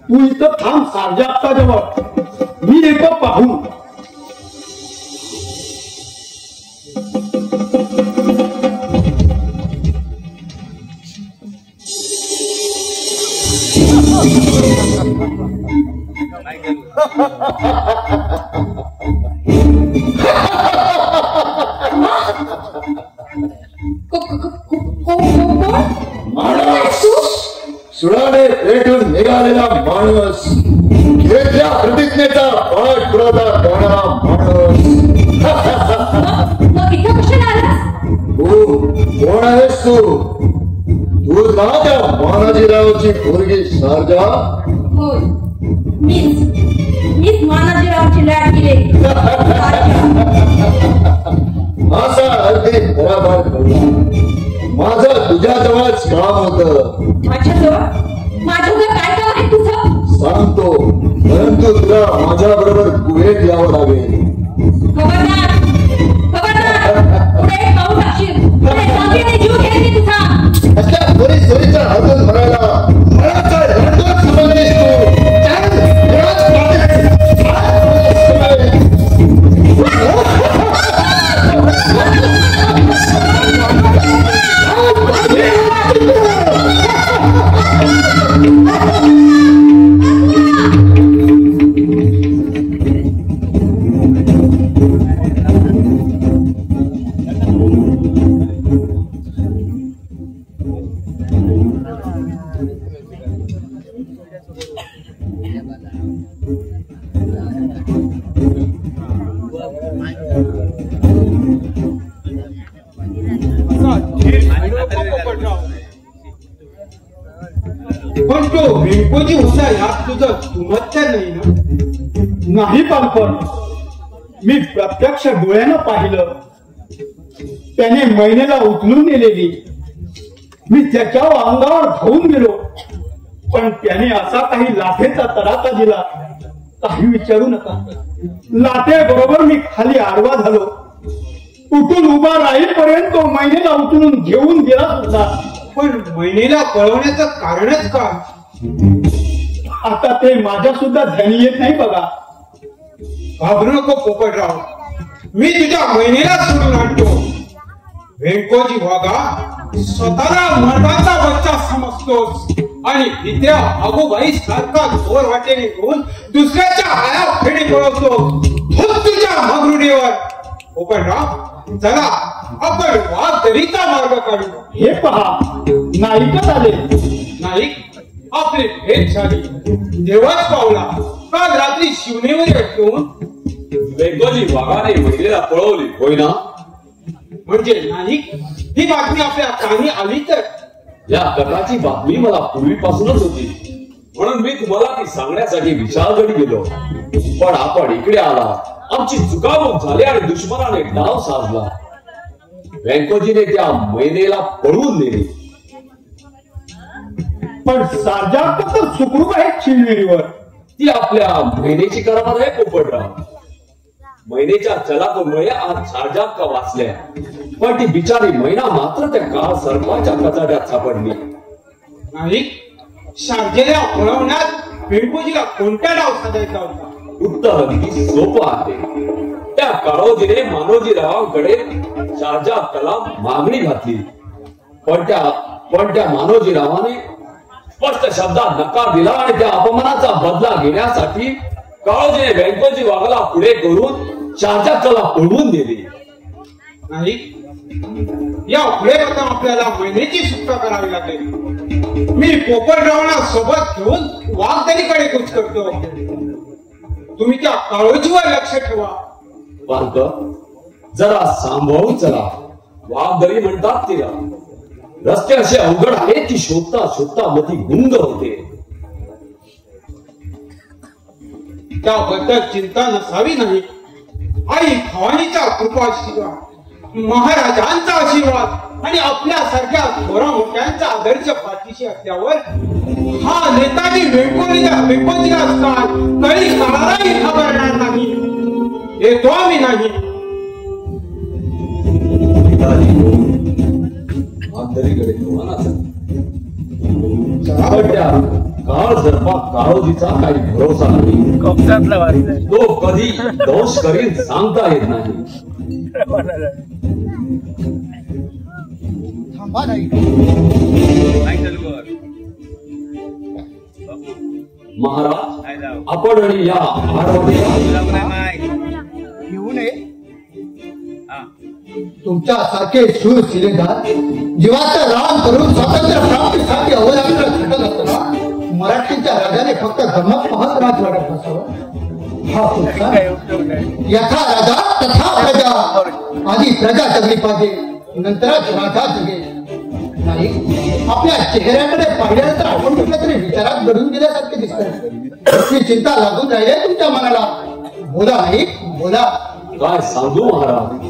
[SPEAKER 5] तू इथं थांब सारजाप्पा जवळ, मी येतो पाहून.
[SPEAKER 1] सुडाने पेटून निघालेला माणूस, घेतल्या प्रतिज्ञेचा पाठ पुरवता करणारा माणूस.
[SPEAKER 6] मग इथं कशाला आलास?
[SPEAKER 1] कोण आहेस तू? तू ना त्या मानाजीरावची पोरगी सारजा?
[SPEAKER 6] होय, मीच मानाजीरावची लाडकी रे.
[SPEAKER 1] असा अगदी बराबर बोलला. माझं तुझ्याजवळच काम होतं.
[SPEAKER 6] माझ्याजवळ काय काम आहे तुझं?
[SPEAKER 1] सांगतो, परंतु तुला माझ्या बरोबर कुवेत यावं लागेल.
[SPEAKER 6] खबरदार, पुढे पाहू टाकशील. जीव घेईन तुझा.
[SPEAKER 1] अशा चोरीचा हातून भरायला मनाचा रंगत समजलीस तू.
[SPEAKER 5] पण तो वेंकोजी होता यात तुझं चुमत्या नाही ना? नाही पालपण, मी प्रत्यक्ष डोळ्यानं पाहिलं. त्याने महिनेला उचलून नेलेली. मी त्याच्या अंगावर धावून गेलो, पण त्याने असा काही लाथेचा तडाखा दिला, काही विचारू नका. लाथेबरोबर मी खाली आडवा झालो. उठून उभा राहीपर्यंत तो महिनेला उचलून घेऊन गेला सुद्धा.
[SPEAKER 2] पण महिनेला पळवण्याचं कारणच काय?
[SPEAKER 5] आता ते माझ्या सुद्धा ध्यानी येत नाही बघा.
[SPEAKER 2] घाबरू नको पोपटराव, मी तुझ्या महिनेला सोडून आणतो. व्यंकोजी वाघा स्वतःला मर्दाचा बच्चा समजतोस आणि इथे आगोबाई सारखा जोर वाटेने घेऊन दुसऱ्याच्या आया फेडी पळवतो तुझ्या मगरुडीवर. पोपटराव चला आपण वाघदरीचा मार्ग काढू.
[SPEAKER 5] हे पहा, नाईकच आले.
[SPEAKER 2] नाईक, आपली भेट झाली. देवाच पावला. काल रात्री शिवनेवर ठेवून
[SPEAKER 9] व्यंकोजी वाघाने महिलेला पळवली होय ना?
[SPEAKER 2] म्हणजे नाईक, ही बातमी आपल्या कानी आली तर?
[SPEAKER 9] या कथाची बातमी मला पूर्वीपासूनच होती, म्हणून मी तुम्हाला ती सांगण्यासाठी विशाळगड गेलो. पण आपण इकडे आला, आमची चुकामूक झाली आणि दुश्मनाने डाव साधला. व्यंकोजीने त्या महिलेला पळवून नेले.
[SPEAKER 5] पण सारजा तर सुखरूप आहे शिवनेरीवर.
[SPEAKER 9] ती आपल्या महिनेची करार आहे पोपटराव. महिनेच्या चलाखीमुळे आज शारजाक्का वाचल्या, पण ती बिचारी महिना मात्र त्या काळ सर्पाच्या कचाट्यात सापडली.
[SPEAKER 2] नाईक, शारजेला पळवण्यात व्यंकोजीला कोणता डाव साधायचा होता?
[SPEAKER 9] उत्तर अगदी सोपं आहे. त्या काळोजीने मानोजीरावांकडे शारजाक्काला मागणी घातली, पण त्या मानोजीरावाने स्पष्ट शब्दात नकार दिला आणि त्या अपमानाचा बदला घेण्यासाठी काळोजीने व्यंकोजी वाघाला पुढे करून शारजाक्काला पळवून दिले.
[SPEAKER 2] नाईक, या पुढे प्रथम आपल्याला महिनेची सुटका करावी लागेल. मी पोपटरावांना सोबत घेऊन वाघदरीकडे कूच करतो. तुम्ही त्या काळोजीवर लक्ष ठेवा.
[SPEAKER 9] पार्थ, जरा सांभाळून चला. वाघदरी म्हणतात तिला. रस्ते असे अवघड आहेत की शोधता शोधता मती गुंग होते.
[SPEAKER 2] त्याबद्दल चिंता नसावी. नाही, आई भवानीचा कृपाशीर्वाद, महाराजांचा आशीर्वाद आणि आपल्यासारख्या थोरा मोठ्यांचा आदर्श पाठीशी असल्यावर हा नेताजी व्यंकोजीला असतात तरी काळालाही घाबरणार नाही. येतो आम्ही नाही.
[SPEAKER 9] काळ सर्पा काळोजीचा काही भरोसा नाही. तो कधी दोष करीन सांगता येत नाही. महाराज, आपण आणि या
[SPEAKER 5] येऊ नये. तुमच्या सारखे शूर शिलेदार जीवाचं रान करून स्वातंत्र्य प्राप्तीसाठी अवलंबन झटत असताना मराठीच्या राजाने फक्त गमत पाहत राज वाटत बसावं. हा पुढचा यथा राजा तथा प्रजा. आधी प्रजा जगली पाहिजे, नंतरच राजा जगेल. नाही, आपल्या चेहऱ्याकडे पाहिल्यानंतर आपण कुठल्या तरी विचारात घडून गेल्यासारखे दिसतात. कसली चिंता लागून राहिली तुमच्या मनाला? बोला नाही, बोला.
[SPEAKER 9] काय सांगू महाराज.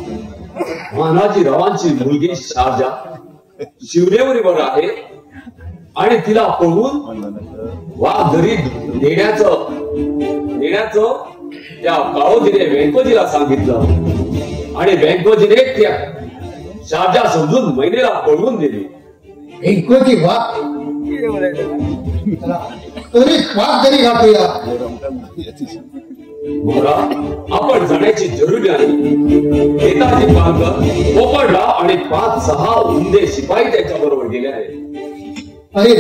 [SPEAKER 9] मानाजीरावांची मुलगी शारजा शिवनेरीवर आहे आणि तिला पळवून वाघदरी नेण्याचं त्या काळोजीने व्यंकोजीला सांगितलं आणि व्यंकोजीने त्या शारजा समजून महिनेला पळवून दिली.
[SPEAKER 5] व्यंकोजी वाघ त्वरित वाघदरी घालूया.
[SPEAKER 9] आपण जाण्याची जरुरी नाही. नेताजी पालकर, पोपटराव आणि 5-6 उमदे शिपाई त्याच्या बरोबर गेले आहेत.
[SPEAKER 5] अरे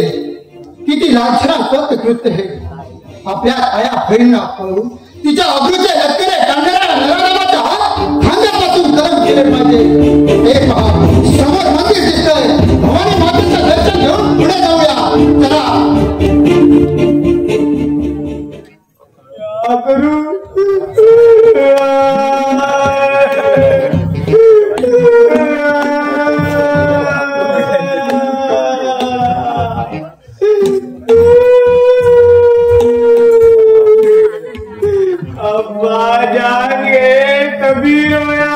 [SPEAKER 5] किती लाछना कृत्य हे. आपल्या आया बहिणींना पळवून तिच्या अब्रूचे लष्करे काढणाऱ्या नराधमाचा हात खांद्यापासून गरम केले पाहिजे. हे पहा, समोर मंदिर दिसतंय. भवानी मातेचं दर्शन घेऊन पुढे जाऊया. चला.
[SPEAKER 2] अब्बा जागे तभी रोया,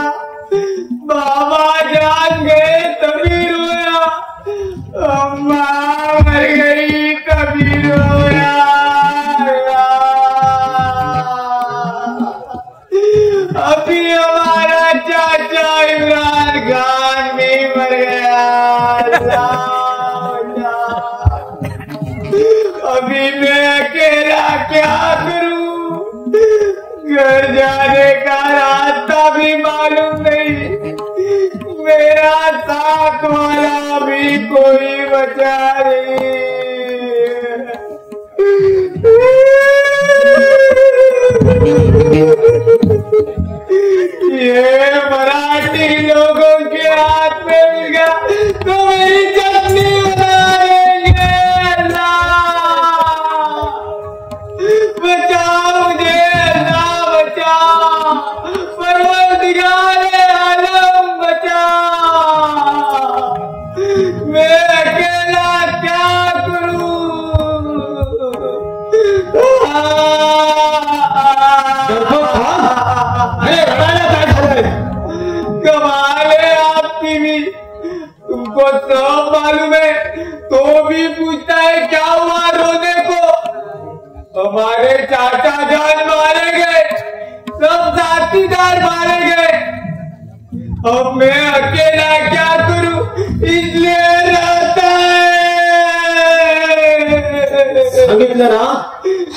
[SPEAKER 2] बाबा जागे
[SPEAKER 4] मर गया। अभी मैं अकेला क्या करूं? घर जाने का रास्ता भी मालूम नहीं। मेरा साथ वाला भी कोई बचा नहीं। ये मराठी लोगों के हाथ में मिल गया तो मेरी चटनी बना लेंगे। बचाओ मुझे, अल्लाह बचाओ, परवरदिगारे आलम बचाओ। मैं अकेला क्या करूं? कमाल है आपकी भी, तुमको सब मालूम है तो भी पूछता है क्या हुआ रोने को? हमारे चाचा जान मारे गए, सब साथीदार मारे गए। अब मैं अकेला क्या करूं? इसलिए रहता है।
[SPEAKER 2] सांगितलं ना,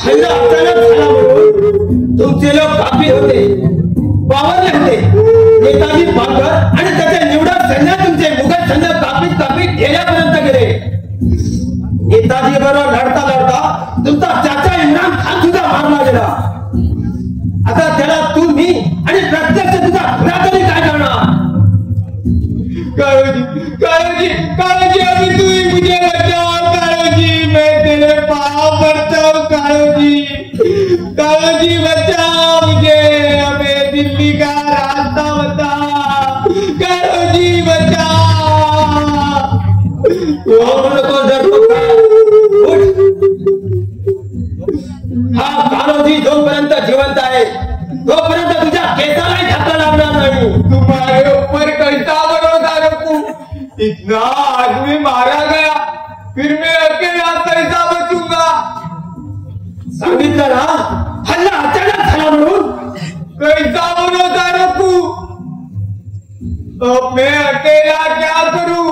[SPEAKER 2] हल्ला अचानक झाला म्हणून तुमचे लोक कापी होते, पावरले होते। नेताजी पालघर आणि त्याचे निवडक सैन्य तुमचे मुघल सैन्य कापीत कापीत गेल्यापर्यंत गेले। नेताजी बरोबर लढता लढता तुमचा चाचा इम्रान खान सुद्धा मारला गेला। आता त्याला तुम्ही आणि प्रत्यक्ष तुझा खुरातरी काय करणार?
[SPEAKER 4] काळोजी अभी तू ही मुझे बचाओ काळोजी, मैं तेरे पाँव पड़ता हूँ काळोजी बचाओ मुझे, हमें दिल्ली का रास्ता बता काळोजी बचाओ।
[SPEAKER 2] हा काळोजी जोपर्यंत जिवंत आहे तोपर्यंत तुझ्या केसालाही धक्का लागणार नाही।
[SPEAKER 4] तुम्हारे ऊपर कैसा भरोसा रखूं? इतना आदमी मारा गया, फिर मैं अकेला कैसा बचूंगा?
[SPEAKER 2] सांगितलं ना, हल्ला अचानक झाला म्हणून
[SPEAKER 4] कैसा भरोसा रखूं? अब मैं अकेला क्या करूं?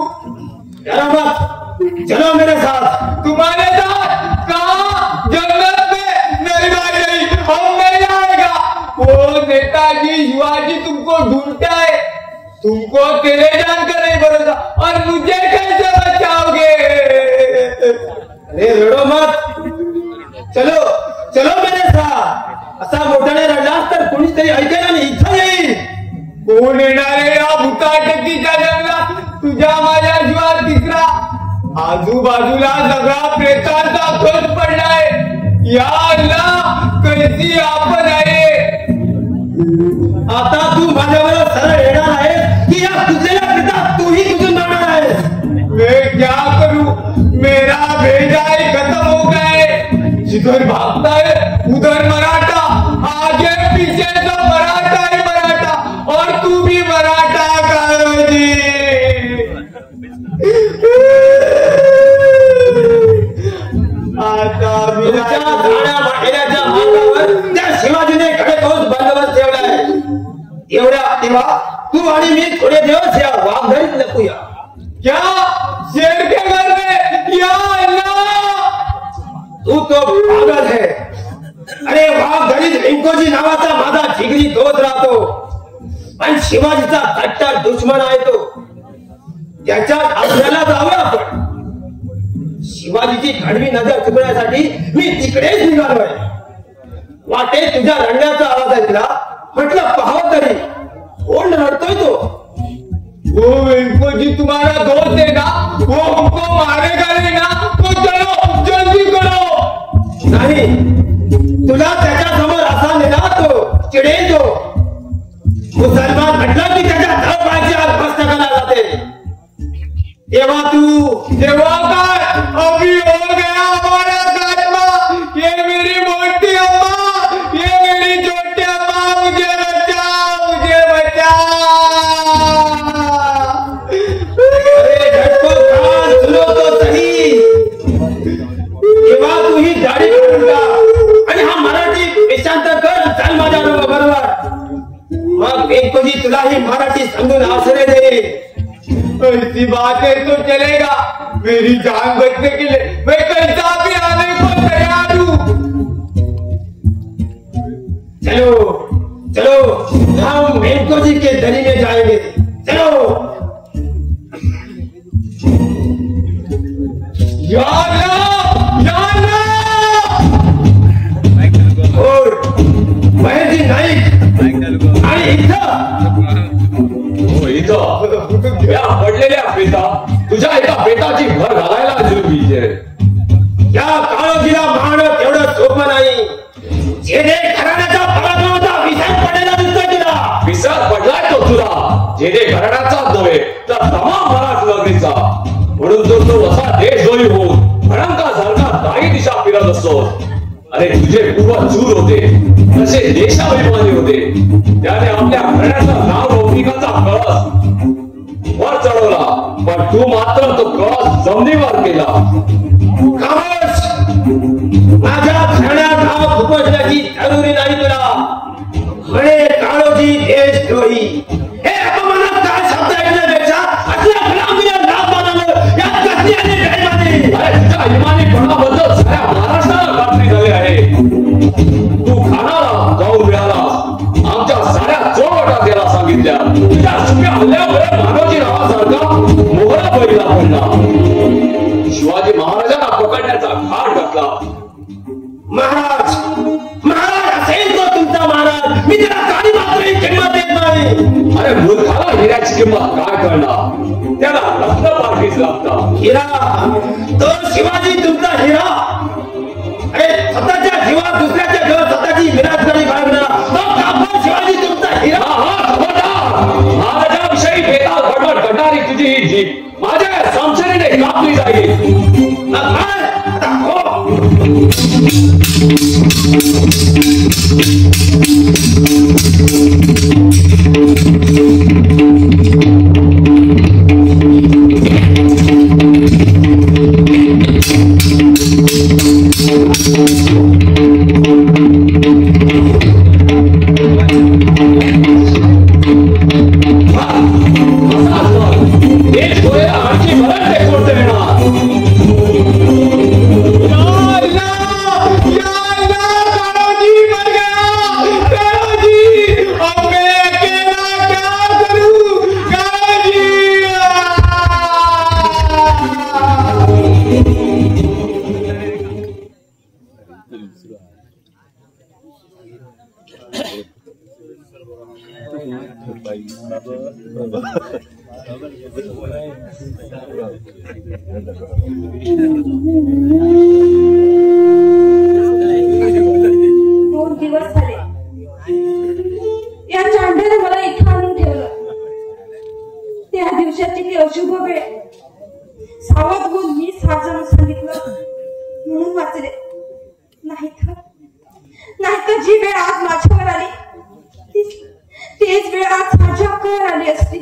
[SPEAKER 2] चलो मेरे साथ।
[SPEAKER 4] तुम्हारे साथ कहाँ? जंगल में? नहीं भाई नहीं, हम नहीं आएगा। वो नेताजी शिवाजी तुमको ढूंढता है, तुमको तेरे जान का नहीं भरोसा, और मुझे कैसे बचाओगे?
[SPEAKER 2] अरे रडो मत, चलो चलो मेरे साथ। असा मोठ्याने रडलास तर कोणीतरी ऐकेल आणि इथं येईल।
[SPEAKER 4] कोण येणार आहे या भुताटकीच्या जंगलात? तुझ्या माझ्या जीवात तिसरा, आजूबाजूला सगळा प्रेतांचा खच पडलाय। या अल्लाह, कैसी आपद आहे?
[SPEAKER 2] आता तू माझ्याबरोबर सरळ येणार आहे की या कुजलेल्या प्रेतात तूही कुजून जाणार आहेस?
[SPEAKER 4] मैं क्या करूं? मेरा भेजा ही खत्म हो गया है। जिधर भागता है उधर मराठा, आगे पीछे तो मराठा ही मराठा, और तू भी मराठा काळोजी। आता
[SPEAKER 2] माहेराच्या मार्गावर त्या शिवाजीने कडेकोस बंदोबस्त ठेवलाय। एवढ्या तेव्हा तू आणि मी थोडे दिवस या वाघधरीत लपूया।
[SPEAKER 4] क्या? शेर के घर में? या अल्लाह,
[SPEAKER 2] तू तो पागल है। अरे वाघधरीत रिंकोजी नावाचा माझा जिगरी दोस्त राहतो, पण शिवाजीचा कट्टर दुश्मन आहे तो। त्याच्यात आपल्याला जावं आपण। शिवाजीची कडवी नजर चुकण्यासाठी मी तिकडेच निघालोय। वाटे तुझ्या रडण्याचा आवाज ऐकला, म्हटलं पाहावं तरी कोण रडतोय तो।
[SPEAKER 4] वो वेंकोजी तुम्हारा दोस्त है ना? वो हमको मारेगा नहीं ना? तो चलो जल्दी करो।
[SPEAKER 2] नाही, तुला त्याच्या समोर असा नेला तो चिडेल तो। मुसलमान म्हटलं की त्याच्या धडपायची आग मस्तकाला जाते। तेव्हा
[SPEAKER 4] काय? अभी हो गया हमारा खात्मा। ये मेरी मोटी अम्मा, ये मेरी छोटी अम्मा, मुझे बचाओ, मुझे बचाओ।
[SPEAKER 2] अरे झटको कान सुनो तो सही। तेव्हा तू ही दाढी काढून टाक आणि हा मराठी वेषांतर कर, चाल माझ्या बरोबर। मग वेंकोजी तुला ही मराठी समजून आसरे दे।
[SPEAKER 4] ऐसी की बात है तो चलेगा, मेरी जान बचने के लिए मैं कैसा भी आने को तैयार हूँ।
[SPEAKER 2] चलो चलो हम वेंको जी के दरी में जाएंगे, चलो।
[SPEAKER 4] या अल्लाह, या अल्लाह।
[SPEAKER 2] और महेंद्र नाईक आणि इथं
[SPEAKER 9] या पडलेल्या बेटा तुझ्या एका बेटाची भर घालायला जुलबीचे
[SPEAKER 2] या काळोजीला मारणं तेवढं सोपं नाही। जेने घराण्याचा पराक्रमाचा विसर पडलेला दिसतोय तिला।
[SPEAKER 9] विसर पडलाय तो तुला, जेने घराण्याचाच नव्हे तर तमाम मराठ नगरीचा। म्हणून तो असा देशद्रोही होऊन भडंकासारखा दाही दिशा फिरत असतो। अरे तुझे पूर्वज चूर होते, तसे देशाभिमानी होते, त्याने आपल्या घराण्याचं नाव लौकिकाचा कळस वर चढवला, पण तू मात्र तो कळस जमिनीवर केला।
[SPEAKER 2] खामोश, माझ्या घराण्यात नाव खुपसण्याची जरुरी नाही तुला। म्हणे काळोजी देशद्रोही, हे अपमानात काय शब्द ऐकण्यापेक्षा आपल्या गुलामीला नाव बनवलं या कसली आणि बेईमानी।
[SPEAKER 9] अरे तुझ्या इमानीपणाबद्दल साऱ्या महाराष्ट्राला खात्री झाली आहे। तू खानाला जाऊन मिळाला, आमच्या साऱ्या चोरवटात याला सांगितल्या, तुझ्या सुप्या हल्ल्यामुळे मानवजी रावासारखा मोहरा बळीला पडला। शिवाजी महाराजांना पकडण्याचा घाट घातला।
[SPEAKER 2] महाराज महाराज असेल तो तुमचा महाराज, मी त्याला काही मात्र किंमत देत नाही।
[SPEAKER 9] अरे मूर्खाला हिऱ्याची किंमत काय करणार, त्याला रत्नपारखीच लागतात।
[SPEAKER 2] हिरा तो शिवाजी तुमचा हिरा, स्वतःच्या जीवात दुसऱ्याच्या जीवात स्वतःची विराटपणी बाळगणारा तो कापड शिवाजी तुमचा हिरा।
[SPEAKER 9] महाराजाविषयी बेताल बडबड करणारी तुझी ही जीभ माझ्या संशयाने कापली जाईल।
[SPEAKER 6] दोन दिवस झाले या चांड्याने मला इथं आणून ठेवलं। त्या दिवसाची ती अशुभ वेळ, सावध होऊन मी साजानं सांगितलं म्हणून वाचले, नाहीतर जी वेळ आज माझ्यावर आली तीच वेळ आज माझ्या कर आली असती।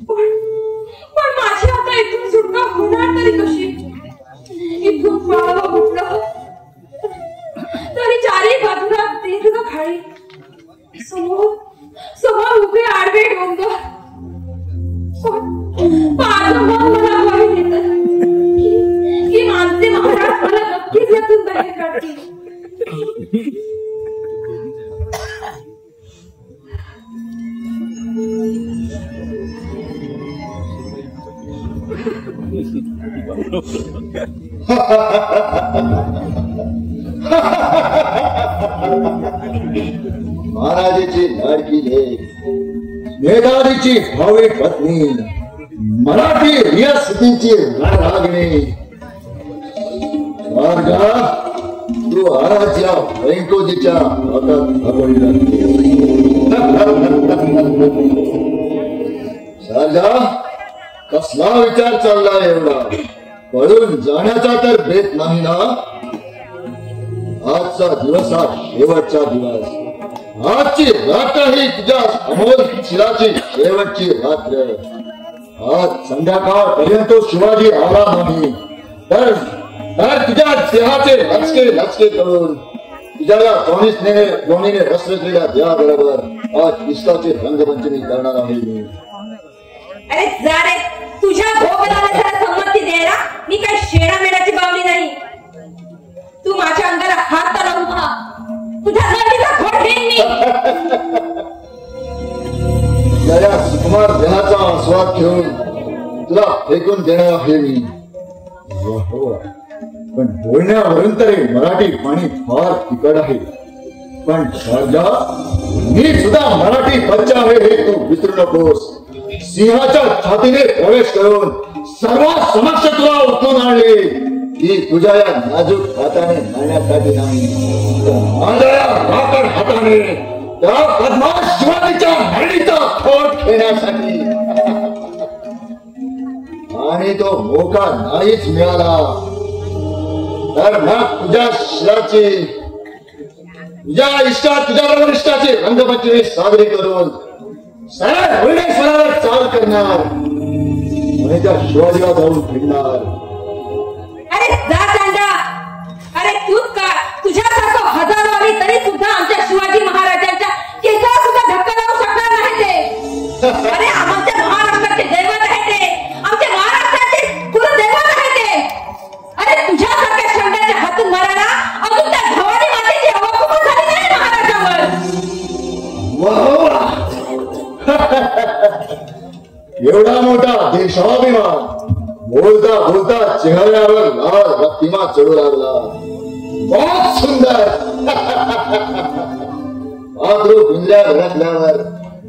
[SPEAKER 6] पण माझी आता इथून सुटका होणार तरी कशी? इथून पळावं म्हटलं तरी चारी बाजूला दीर्घ खाडी, समोर उभे आडवे डोंगर। पण मला माहित येतं की मानसे महाराज मला नक्कीच यातून बाहेर काढतील।
[SPEAKER 1] महाराजाची लाडकी लेक, मेधावीची भावी पत्नी, मराठी रियासतीची रागिणी। मार्गा तू आराच्या वेंकोजीच्या हातात सापडला। शारजा कसला विचार चालला एवढा? पळून जाण्याचा तर बेत नाही ना? आजचा दिवस हा शेवटचा दिवस, आजची रात्र ही तुझ्या अमोल शिराची शेवटची रात्र। आज संध्याकाळपर्यंत शिवाजी आला नाही तर तुझ्या देहाचे लचके लचके करून तुझ्या दोन्हीने रस रचलेल्या देहाबरोबर आज इष्टाची रंगपंचमी करणार आहे मी।
[SPEAKER 6] अरे जा रे, तुझ्या भोगला जरा संमती द्यायला मी काय शेणा मेणाची बावली नाही. तू माझ्या अंगाला हात लावून पहा, तुझ्या नंदीचा घोट घेईन मी.
[SPEAKER 1] या सुकुमार देहाचा आस्वाद घेऊन तुला फेकून देणार आहे मी. हो, पण बोलण्यावरून तरी मराठी पाणी फार तिखट आहे. पण शारजा, मी सुद्धा मराठी बच्चा आहे हे तू विसरू नकोस. सिंहाच्या छातीने प्रवेश करून सर्वात समक्ष तुला उठून आणले ही तुझ्या या नाजूक हाताने आणण्यासाठी नाही, तर माझ्या या राकड हाताने त्या बदमाश शिवाजीच्या हरणीचा खोट घेण्यासाठी. आणि तो मोका नाहीच मिळाला तर मग तुझ्या शिराची, तुझ्या तुझ्याबरोबर इष्टाची रंगपंचमी साजरी करून सरळ भुवनेश्वरावर चाल करणार आणि त्या शिवाजीला जाऊन फिरणार.
[SPEAKER 6] अरे जा चांदा, अरे तूच का तुझ्यासारखं हजारो आली तरी सुद्धा आमच्या शिवाजी महाराजांच्या केसाला सुद्धा धक्का लावू शकणार नाही ते. अरे आमच्या महाराष्ट्राचे दैवत आहे ते, आमच्या महाराष्ट्राचे कुलदैवत आहे ते. अरे तुझ्यासारख्या शंकाच्या हातून मारायला अजून त्या भवानी मातेची अवकुप झाली नाही महाराजांवर.
[SPEAKER 1] एवढा मोठा देशाभिमान बोलता बोलता चेहऱ्यावर लाल रक्तिमा चढू लागला. बहुत सुंदर. मातृ पिंजऱ्या घरातल्यावर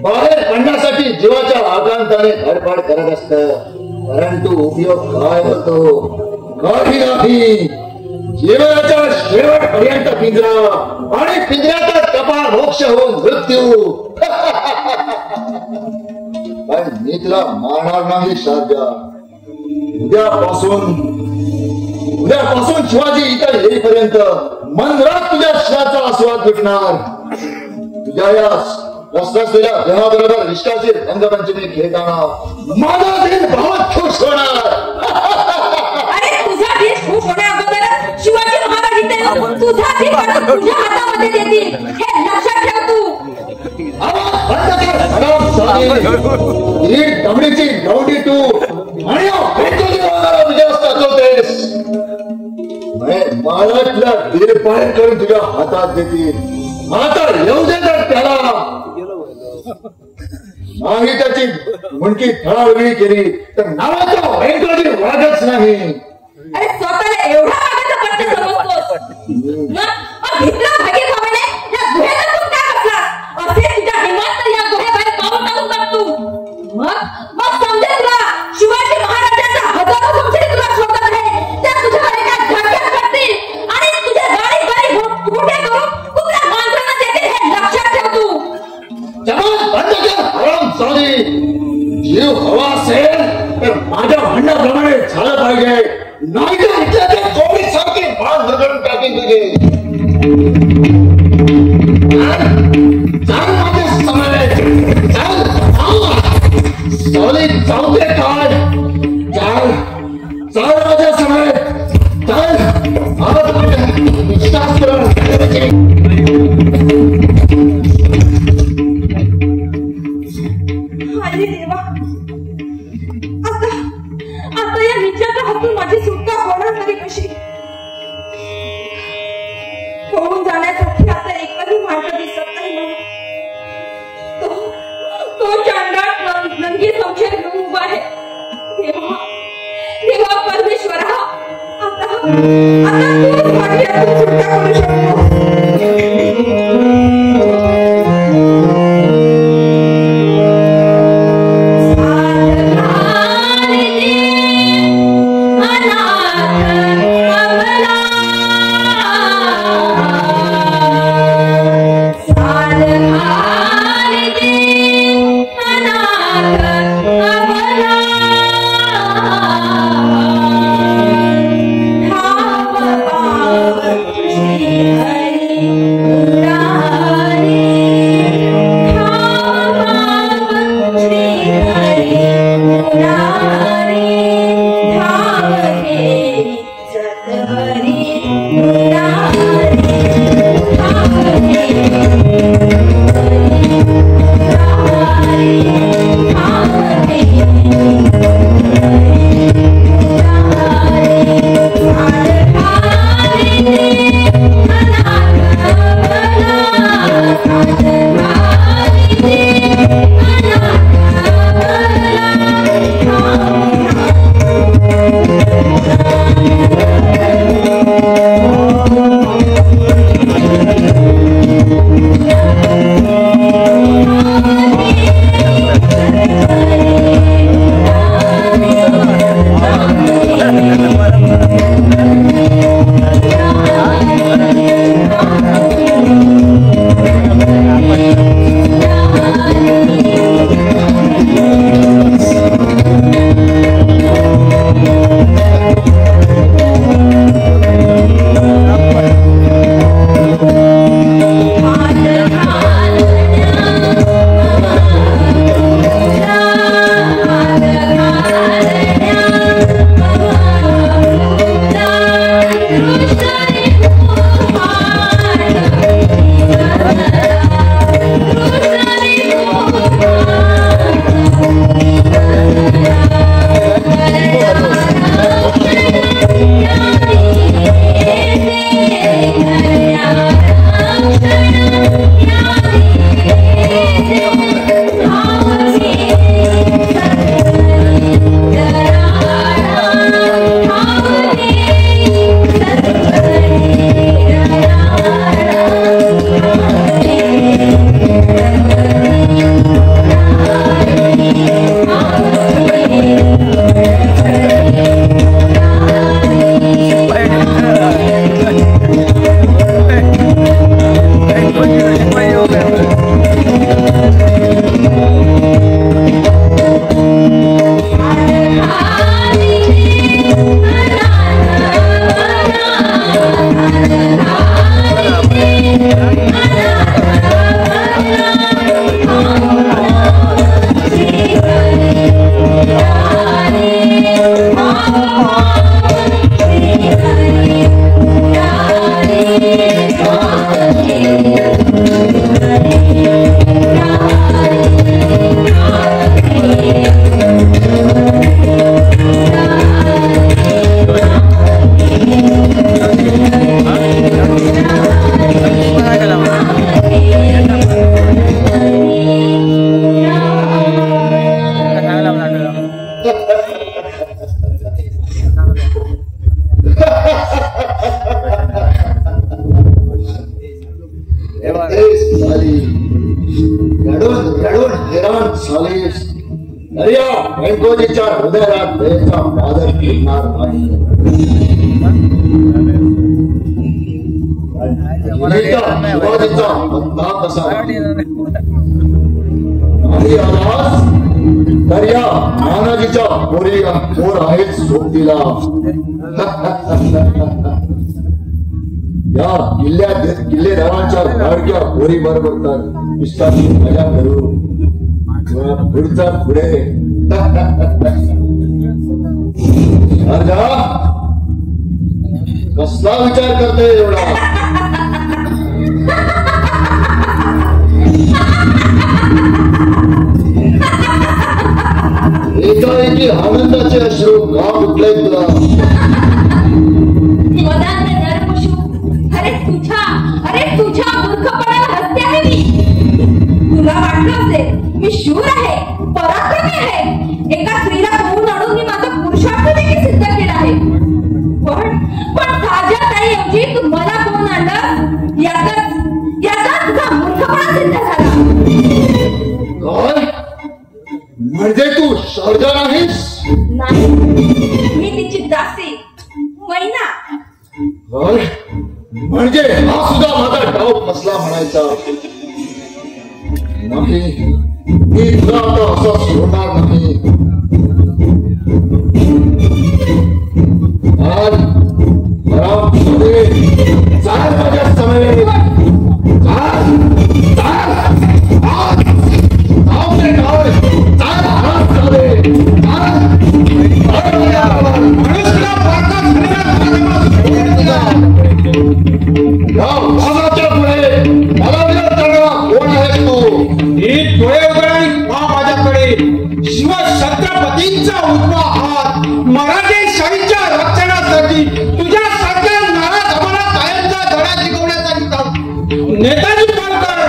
[SPEAKER 1] बाहेर पडण्यासाठी जीवाच्या आकांताने धडपड करत असत, परंतु उपयोग काय होतो? काही नाही. जीवनाच्या शेवटपर्यंत पिंजरा आणि पिंजऱ्याचा कपाळ मोक्ष होऊन मृत्यू. पण मी तुला मारणार नाही शारजा. उद्यापासून शिवाजी इथं येईपर्यंत मनरात तुझ्या शिवाचा आस्वाद भेटणार. तुझ्या या रसरसलेल्या देहाबरोबर रिष्टाची रंगपंचमी खेळताना माझा दिल बहुत खुश होणार.
[SPEAKER 6] अरे तुझा दिल खुश होण्याअगोदर शिवाजी महाराज इथे तुझा दिल तुझ्या हातामध्ये देतील हे लक्षात ठेव तू.
[SPEAKER 1] ही दमडीची गवडी तू आणि मला तुला दीड पाय करून तुझ्या हातात देतील. आता येऊ दे तर त्याला. नाही त्याची मुंडकी थळावेगळी केली तर नावाचा भयंकरी वागच नाही.
[SPEAKER 6] अरे स्वतःला एवढा मागाचा पट्ट समजतोस भित्रा भागी खावाने या गुहेला तू काय बसलास? असे तुझ्या हिमात या गुहेबाहेर पाऊल टाकून बघ तू. मग समजेल तुला शिवाजी महाराजांचा हजारो वंशज तुला शोधत आहे. त्या तुझ्यावर एका झटक्यात करतील आणि तुझ्या गाडी घोटे करून कुठल्या माणसांना देतील हे लक्षात ठेव तू.
[SPEAKER 1] जवान बंद कर हरामजादी. जीव हवा असेल तर माझ्या म्हणण्याप्रमाणे झालं पाहिजे, नाही तर इथल्या त्या कोंबडीसारखी बाण धरून टाकेन तुझे. चाल माझे समाले चाल. सावली चावते काय? चाल चाल माझ्या समाले चाल. आज विश्वास करून
[SPEAKER 6] अरे देवा, आता या विचाराच्या हातून माझी सुटका होणार तरी कशी? होऊन जाण्यासाठी आता एकही मार्ग दिसत नाही मला. तो चांडाळ नंगी संशय घेऊन उभा आहे. देवा परमेश्वरा, आता तूच माझी यातून सुटका करू शकतो. Hare
[SPEAKER 1] वेंकोजीच्या हृदयात दयेचा बादल फिरणार नाही. शिवाजीचा अंदाज कसा नाही आलास तर या मानाजीच्या पोर आहेत सोबतीला. या किल्लेदारांच्या लाडक्या पोरी बरोबर तर विश्वासी मजा करू. पुढचा पुढे राजा कसला विचार करते एवढा? एकाएकी आनंदाचे अश्रू का फुटले तुला?
[SPEAKER 6] अरे तुझ्या मूर्खपणाला हसते आहे मी. तुला वाटलं असेल मी शूर आहे, पराक्रमी आहे. एका स्त्रीला पळवून आणून मी माझा पुरुषार्थ देखील सिद्ध केला आहे. पण ताज्या ताईऐवजी तू मला पळवून आणलं याचा तुझा मूर्खपणा सिद्ध झाला.
[SPEAKER 1] काय म्हणजे तू शारदा नाहीस?
[SPEAKER 6] नाही, मी तिची दासी मैना.
[SPEAKER 1] म्हणजे हा सुद्धा माझा डाव फसला म्हणायचा. नाही, मी तुला आता असं सोडणार नाही. आज चाल माझ्या समेत
[SPEAKER 2] शिवछत्रपतींचा उजवा हात मराठी शाहीच्या रक्षणासाठी तुझ्या सगळ्या नाराज आम्हाला कायमचा धडा शिकवण्यासाठी नेताजी पालकर.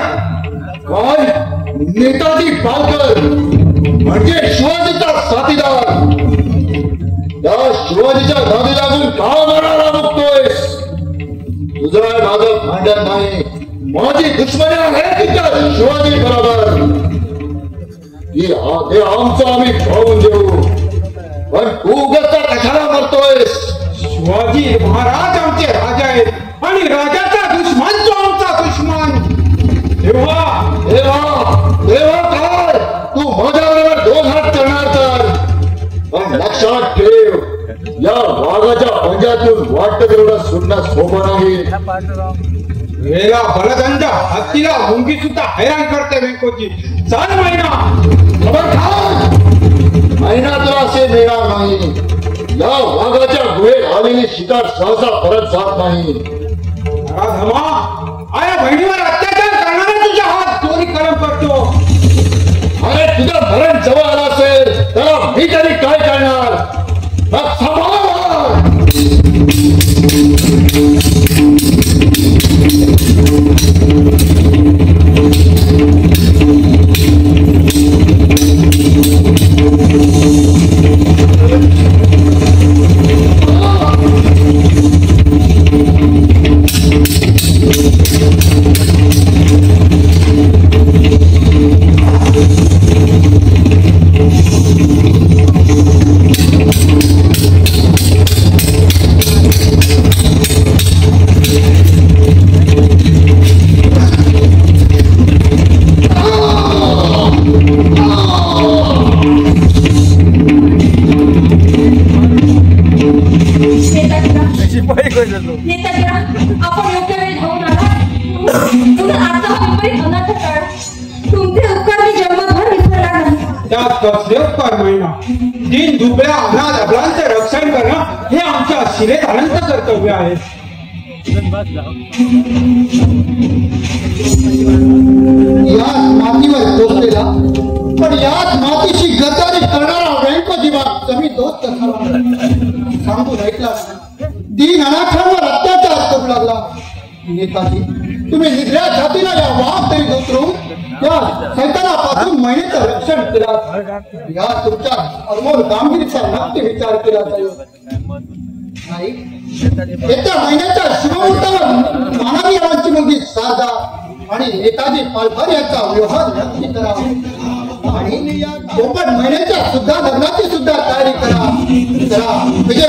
[SPEAKER 1] काय नेताजी पालकर म्हणजे शिवाजीचा साथीदार? त्या शिवाजीच्या नादी लागून का मराला बघतोयस? तुझं माझं भांडण नाही, माझी दुश्मनी आहे तिच्या शिवाजी बरोबर. हे आमचं आम्ही पाहून देऊ, पण तू उगाच कशाला मरतोयस?
[SPEAKER 2] शिवाजी महाराज आमचे राजा आहेत आणि राजाचा दुश्मन तो आमचा दुश्मन.
[SPEAKER 1] देवा देवा देवा काय तू माझ्याबरोबर 2 हात करणार तर? पण लक्षात ठेव, या वाघाच्या पंजातून वाटतं तेवढं सुटणं सोपं नाही.
[SPEAKER 2] वेळा बलदंड हत्तीला मुंगी सुद्धा हैराण करते वेंकोजी. चाल मैना.
[SPEAKER 1] मैना तर असे मिळणार नाही. या वाघाच्या गुहेत आलेली शिकार सहसा परत जात नाही.
[SPEAKER 2] आया बहिणीवर अत्याचार करणारा तुझ्या हात चोरी कलम करतो.
[SPEAKER 1] अरे तुझं मरण जवळ आलं असेल त्याला मी तरी काय करणार? मग सांभाळ.
[SPEAKER 6] आपण योग्य वेळी धावून आला. तुझा आजचा हा विपरीत अनाथ काळ. तुमचे उपकार मी जन्मभर विसरला नाही.
[SPEAKER 2] त्यात कसले उपकार महिना? दीन दुबळ्या अनाथ अबलांचे रक्षण करणं हे आमच्या शिरेधारांचं कर्तव्य आहे.
[SPEAKER 5] याच मातीवर पोचलेला पण याच मातीशी गद्दारी करणारा वेंकोजी बाग कमी दोस्त सांगून ऐकला. दीन अनाथांवर अत्याचार करू लागला. नेताजी तुम्ही निधड्या छातीला या वाघ तरी उतरून त्या सैतानापासून महिनेचं रक्षण केला. या तुमच्या अनमोल कामगिरीचा नक्की विचार केला जाईल. नाही येत्या महिन्याच्या शिवमुहूर्तावर मानवी यांची मुलगी शारदा आणि नेताजी पालकर यांचा व्यवहार नक्की करा.
[SPEAKER 1] आणि पोपट महिन्याच्या सुद्धा लग्नाची सुद्धा तयारी करा. विजय